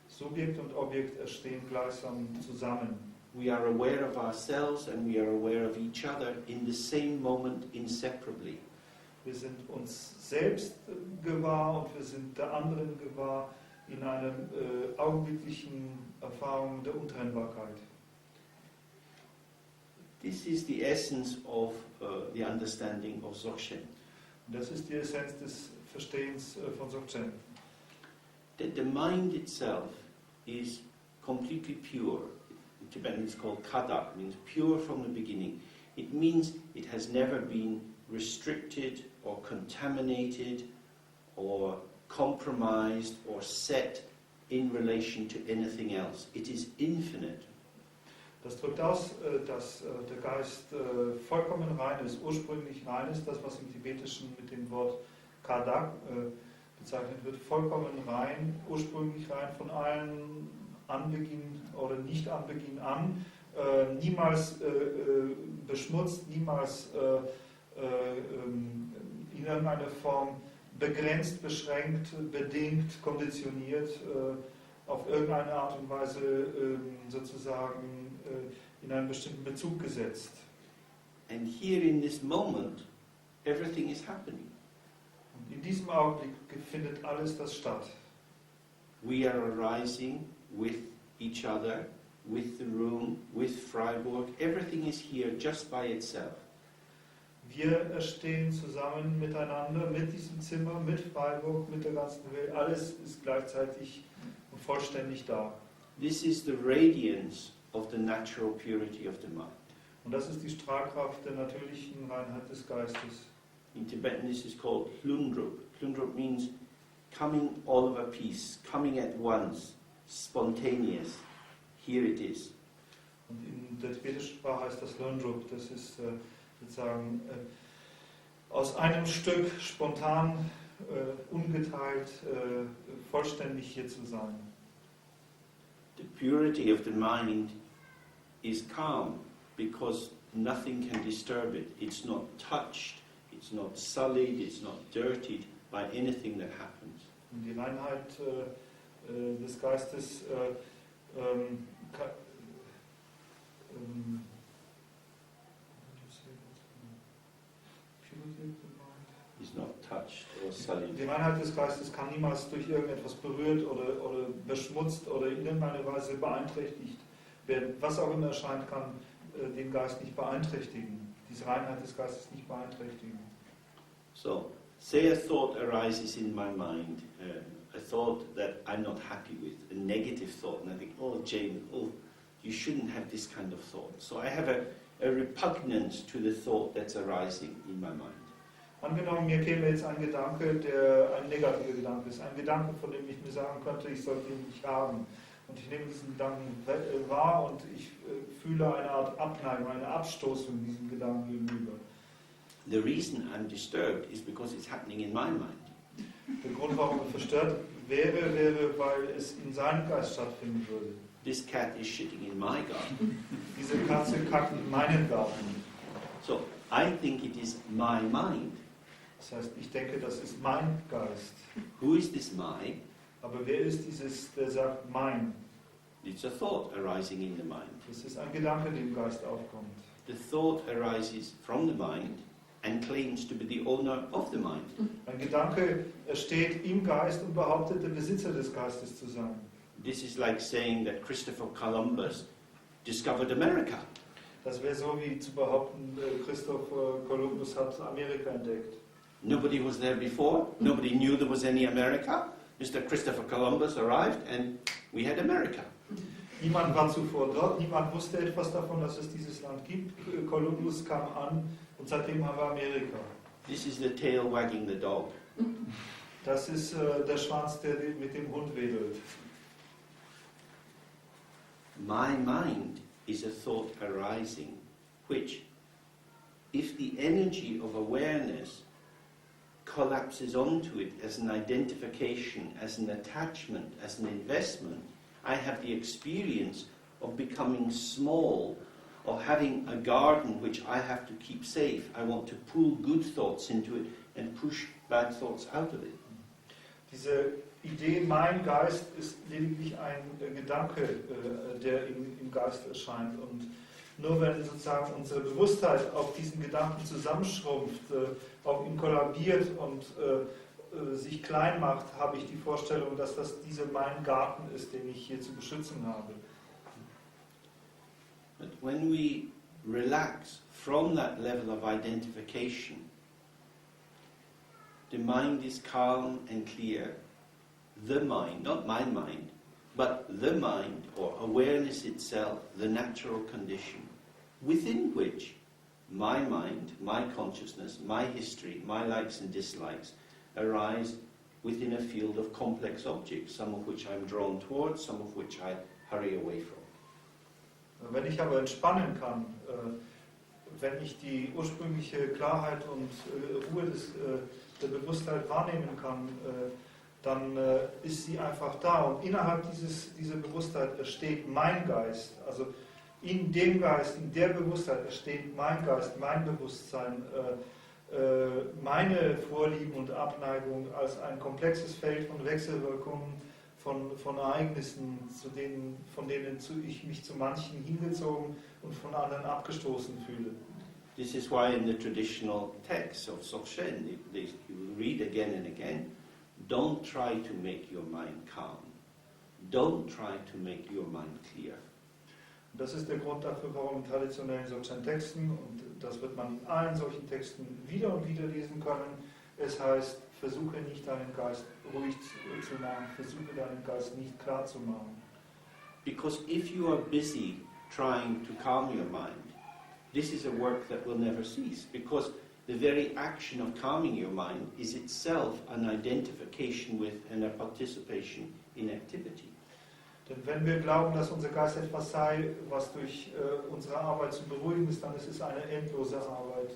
Subjekt und Objekt entstehen gleichsam zusammen. We are aware of ourselves and we are aware of each other in the same moment inseparably. Wir sind uns selbst gewahr und wir sind der anderen gewahr in einer augenblicklichen Erfahrung der Untrennbarkeit. This is the essence of the understanding of Dzogchen. Und das ist die Essenz des Verstehens von Dzogchen. That the mind itself is completely pure. In Tibetan it's called kada, means pure from the beginning. It means it has never been restricted or contaminated or compromised or set in relation to anything else. It is infinite. Das drückt aus, dass der Geist vollkommen rein ist, ursprünglich rein ist, das was im Tibetischen mit dem Wort Kadak bezeichnet wird, vollkommen rein, ursprünglich rein von allen Anbeginn oder Nicht-Anbeginn an, niemals beschmutzt, niemals in irgendeiner Form begrenzt, beschränkt, bedingt, konditioniert, auf irgendeine Art und Weise sozusagen in einen bestimmten Bezug gesetzt. And here in this moment, everything is happening. Und in diesem Augenblick findet alles das statt. We are arising with each other, with the room, with Freiburg. Everything is here just by itself. Wir stehen zusammen miteinander, mit diesem Zimmer, mit Freiburg, mit der ganzen Welt. Alles ist gleichzeitig und vollständig da. This is the radiance of the natural purity of the mind. Und das ist die Strahlkraft der natürlichen Reinheit des Geistes. In Tibetan this is called Hlundrup. Hlundrup means coming all of a piece, coming at once, spontaneous. Here it is. Und in der tibetischen Sprache heißt das Lundrup. Das ist sozusagen aus einem Stück spontan, ungeteilt, vollständig hier zu sein. The purity of the mind is calm because nothing can disturb it. It's not touched, it's not sullied, it's not dirtied by anything that happens. Und die Reinheit des Geistes It's not touched or sullied. Die Reinheit des Geistes kann niemals durch irgendetwas berührt oder beschmutzt oder in irgendeiner Weise beeinträchtigt werden. Was auch immer erscheint, kann den Geist nicht beeinträchtigen. Diese Reinheit des Geistes nicht beeinträchtigen. So, say a thought arises in my mind, a thought that I'm not happy with, a negative thought, and I think, oh, Jane, oh, you shouldn't have this kind of thought. So I have a repugnance to the thought that's arising in my mind. Angenommen, mir käme jetzt ein Gedanke, der ein negativer Gedanke ist. Ein Gedanke, von dem ich mir sagen könnte, ich sollte ihn nicht haben. Und ich nehme diesen Gedanken wahr und ich fühle eine Art Abneigung, eine Abstoßung diesem Gedanken gegenüber. The reason I'm disturbed is because it's happening in my mind. Der Grund, warum er verstört wäre, weil es in seinem Geist stattfinden würde. This cat is shitting in my garden. Diese Katze kackt in meinen Garten. So I think it is my mind. Das heißt, ich denke, das ist mein Geist. Who is this my? Aber wer ist dieses, der sagt mein? It's a thought arising in the mind. Das ist ein Gedanke, der im Geist aufkommt. The thought arises from the mind and claims to be the owner of the mind. Ein Gedanke steht im Geist und behauptet, der Besitzer des Geistes zu sein. This is like saying that Christopher Columbus discovered America. Das wäre so wie zu behaupten, Christoph Kolumbus hat Amerika entdeckt. Nobody was there before. Nobody knew there was any America. Mr. Christopher Columbus arrived and we had America. Niemand war zuvor dort, niemand wusste etwas davon, dass es dieses Land gibt. Kolumbus kam an und seitdem haben wir Amerika. This is the tail wagging the dog. Das ist der Schwanz, der mit dem Hund wedelt. My mind is a thought arising, which, if the energy of awareness collapses onto it as an identification, as an attachment, as an investment, I have the experience of becoming small, of having a garden which I have to keep safe. I want to pull good thoughts into it and push bad thoughts out of it. Diese Idee, mein Geist, ist lediglich ein Gedanke, der im Geist erscheint. Und nur wenn sozusagen unsere Bewusstheit auf diesen Gedanken zusammenschrumpft, auf ihn kollabiert und sich klein macht, habe ich die Vorstellung, dass das mein Garten ist, den ich hier zu beschützen habe. But when we relax from that level of identification, the mind is calm and clear. The mind, not my mind, but the mind, or awareness itself, the natural condition, within which my mind, my consciousness, my history, my likes and dislikes arise within a field of complex objects, some of which I'm drawn towards, some of which I hurry away from. Wenn ich aber entspannen kann, wenn ich die ursprüngliche Klarheit und Ruhe der Bewusstheit wahrnehmen kann, dann ist sie einfach da. Und innerhalb dieser Bewusstheit entsteht mein Geist. Also in dem Geist, in der Bewusstheit entsteht mein Geist, mein Bewusstsein, meine Vorlieben und Abneigung als ein komplexes Feld von Wechselwirkungen von Ereignissen, von denen ich mich zu manchen hingezogen und von anderen abgestoßen fühle. This is why in the traditional texts of Dzogchen, you read again and again, don't try to make your mind calm. Don't try to make your mind clear. Das ist der Grund dafür, warum in traditionellen Dzogchen-Texten, und das wird man in allen solchen Texten wieder und wieder lesen können, es heißt, versuche nicht deinen Geist ruhig zu machen, versuche deinen Geist nicht klar zu machen. Because if you are busy trying to calm your mind, this is a work that will never cease, because the very action of calming your mind is itself an identification with and a participation in activity. Denn wenn wir glauben, dass unser Geist etwas sei, was durch unsere Arbeit zu beruhigen ist, dann ist es eine endlose Arbeit.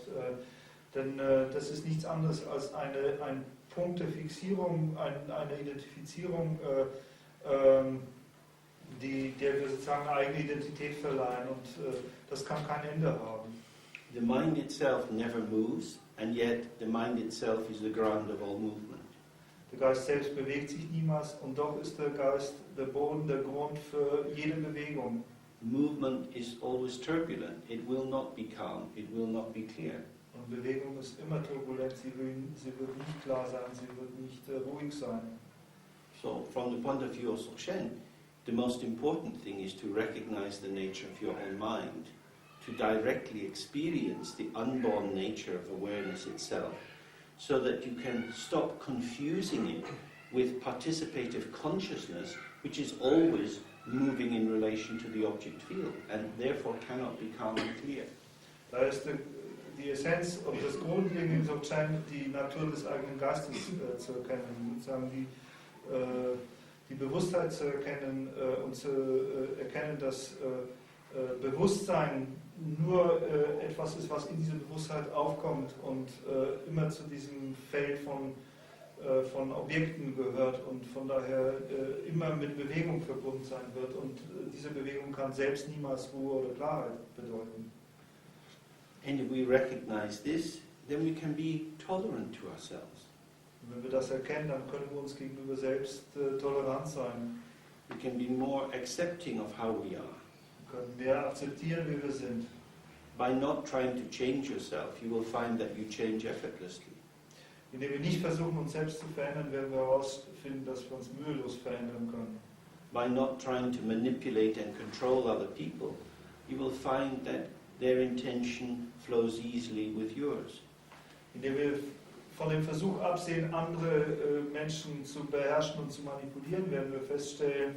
Denn das ist nichts anderes als eine Punkt der Fixierung, eine Identifizierung, der wir sozusagen eigene Identität verleihen, und das kann kein Ende haben. The mind itself never moves, and yet the mind itself is the ground of all movement. Der Geist selbst bewegt sich niemals, und doch ist der Geist der Boden, der Grund für jede Bewegung. Movement is always turbulent. It will not be calm. It will not be clear. Und Bewegung ist immer turbulent, sie wird nicht klar sein, sie wird nicht ruhig sein. So, from the point of view of Dzogchen, the most important thing is to recognize the nature of your own mind, to directly experience the unborn nature of awareness itself, so that you can stop confusing it with participative consciousness, which is always moving in relation to the object field, and therefore cannot be calm and clear. Da ist die Essenz und das Grundlegende im Dzogchen, die Natur des eigenen Geistes zu erkennen, sozusagen die Bewusstheit zu erkennen und zu erkennen, dass Bewusstsein nur etwas ist, was in diese Bewusstheit aufkommt und immer zu diesem Feld von Objekten gehört und von daher immer mit Bewegung verbunden sein wird, und diese Bewegung kann selbst niemals Ruhe oder Klarheit bedeuten. And if we recognize this, then we can be tolerant to ourselves. Und wenn wir das erkennen, dann können wir uns gegenüber selbst tolerant sein. We can be more accepting of how we are. Wir können mehr akzeptieren, wie wir sind. By not trying to change yourself, you will find that you change effortlessly. Indem wir nicht versuchen, uns selbst zu verändern, werden wir herausfinden, dass wir uns mühelos verändern können. By not trying to manipulate and control other people, you will find that their intention flows easily with yours. Indem wir von dem Versuch absehen, andere Menschen zu beherrschen und zu manipulieren, werden wir feststellen,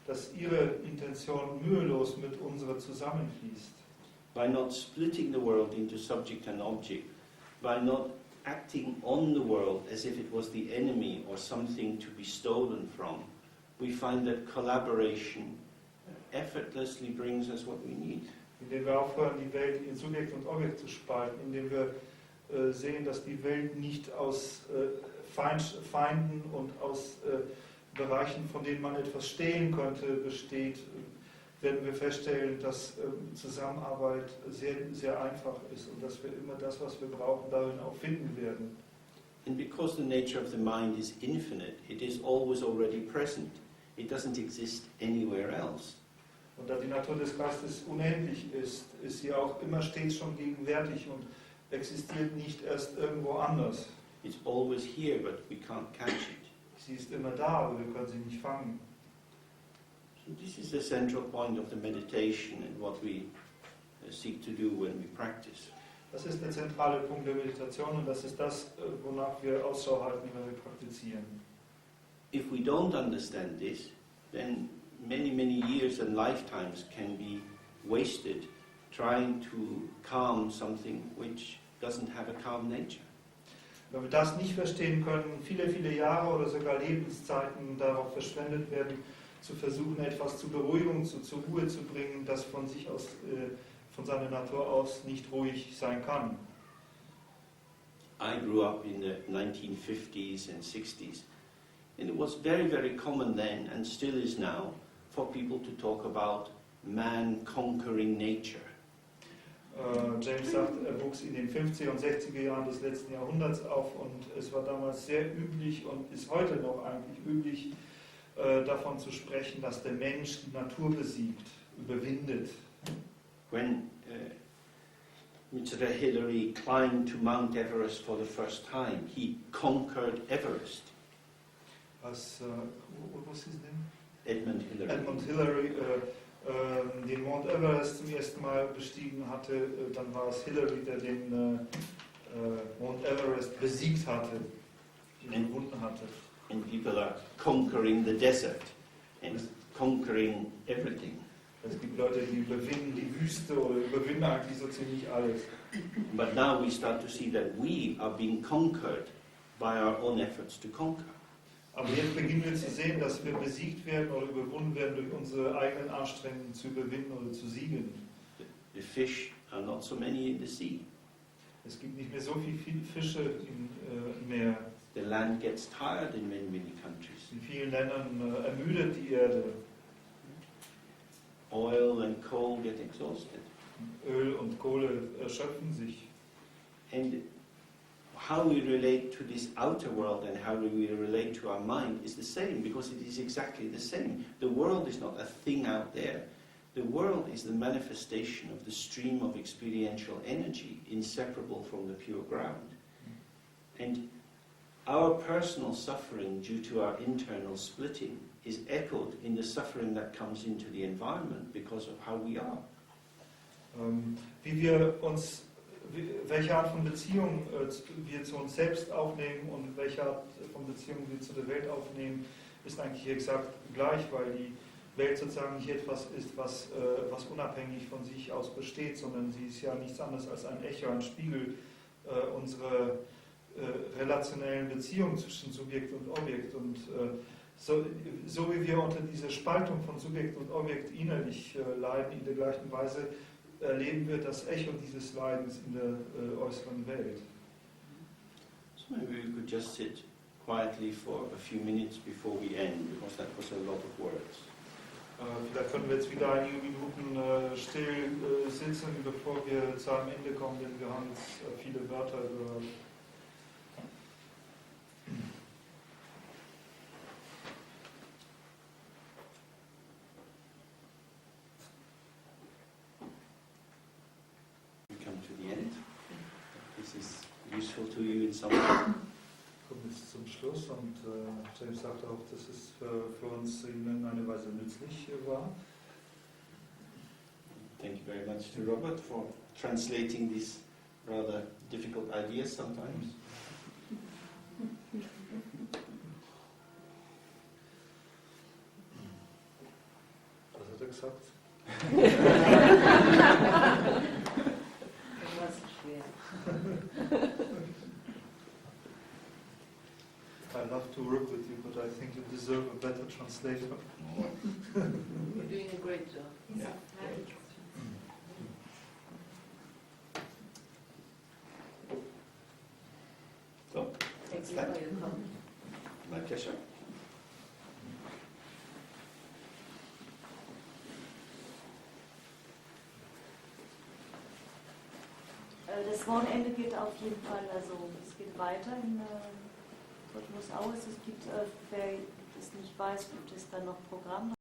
dass ihre Intention mühelos mit unserer zusammenfließt. By not splitting the world into subject and object, by not acting on the world as if it was the enemy or something to be stolen from, we find that collaboration effortlessly brings us what we need. Indem wir aufhören, die Welt in Subjekt und Objekt zu spalten, indem wir sehen, dass die Welt nicht aus Feinden und aus Bereichen, von denen man etwas stehlen könnte, besteht, werden wir feststellen, dass Zusammenarbeit sehr, sehr einfach ist und dass wir immer das, was wir brauchen, darin auch finden werden. And because the nature of the mind is infinite, it is always already present. It doesn't exist anywhere else. Und da die Natur des Geistes unendlich ist, ist sie auch immer stets schon gegenwärtig und existiert nicht erst irgendwo anders. It's always here, but we can't catch it. Sie ist immer da, aber wir können sie nicht fangen. So this is the central point of the meditation and what we seek to do when we practice. Das ist der zentrale Punkt der Meditation, und das ist das, wonach wir Ausschau halten, wenn wir praktizieren. If we don't understand this, then many, many years and lifetimes can be wasted trying to calm something which doesn't have a calm nature. Wenn wir das nicht verstehen können, viele, viele Jahre oder sogar Lebenszeiten darauf verschwendet werden, zu versuchen, etwas zur Beruhigung, zur Ruhe zu bringen, das von sich aus, von seiner Natur aus nicht ruhig sein kann. I grew up in the 1950s and 60s, and it was very, very common then, and still is now, for people to talk about man conquering nature. James sagt, er wuchs in den 50er und 60er Jahren des letzten Jahrhunderts auf, und es war damals sehr üblich und ist heute noch eigentlich üblich, davon zu sprechen, dass der Mensch die Natur besiegt, überwindet. When Mr. Hillary climbed to Mount Everest for the first time, he conquered Everest. What was his name? Edmund Hillary. Edmund Hillary den Mount Everest zum ersten Mal bestiegen hatte, dann war es Hillary, der den Mount Everest besiegt hatte, ihn überwunden hatte. And people are conquering the desert and conquering everything. Es gibt Leute, die überwinden die Wüste oder überwinden eigentlich so ziemlich alles. But now we start to see that we are being conquered by our own efforts to conquer. Aber jetzt beginnen wir zu sehen, dass wir besiegt werden oder überwunden werden durch unsere eigenen Anstrengungen zu überwinden oder zu siegen. The fish are not so many in the sea. Es gibt nicht mehr so viele Fische im Meer. The land gets tired in many, many countries. In vielen Ländern ermüdet die Erde. Oil and coal get exhausted. Öl und Kohle erschöpfen sich. And how we relate to this outer world and how we relate to our mind is the same, because it is exactly the same. The world is not a thing out there. The world is the manifestation of the stream of experiential energy, inseparable from the pure ground. And our personal suffering due to our internal splitting is echoed in the suffering that comes into the environment because of how we are. Welche Art von Beziehung wir zu uns selbst aufnehmen und welche Art von Beziehung wir zu der Welt aufnehmen, ist eigentlich exakt gleich, weil die Welt sozusagen nicht etwas ist, was unabhängig von sich aus besteht, sondern sie ist ja nichts anderes als ein Echo, ein Spiegel unserer relationellen Beziehung zwischen Subjekt und Objekt. Und so wie wir unter dieser Spaltung von Subjekt und Objekt innerlich leiden, in der gleichen Weise erleben wir das Echo dieses Leidens in der äußeren Welt. So maybe we could just sit quietly for a few minutes before we end, because that was a lot of words. Vielleicht können wir jetzt wieder einige Minuten still sitzen, bevor wir zu einem Ende kommen, denn wir haben jetzt viele Wörter gehört. Useful to you in some way. Kommen jetzt zum Schluss und James sagt auch, dass es für uns in irgendeiner Weise nützlich war. Thank you very much to Robert for translating these rather difficult ideas sometimes. Was hat er gesagt? I love to work with you, but I think you deserve a better translator. You're doing a great job. Yeah. So, Thank you for your comment. my pleasure. Das Wochenende geht auf jeden Fall, also es geht weiter in Todtmoos Au. Es gibt, wer es nicht weiß, gibt es dann noch Programm.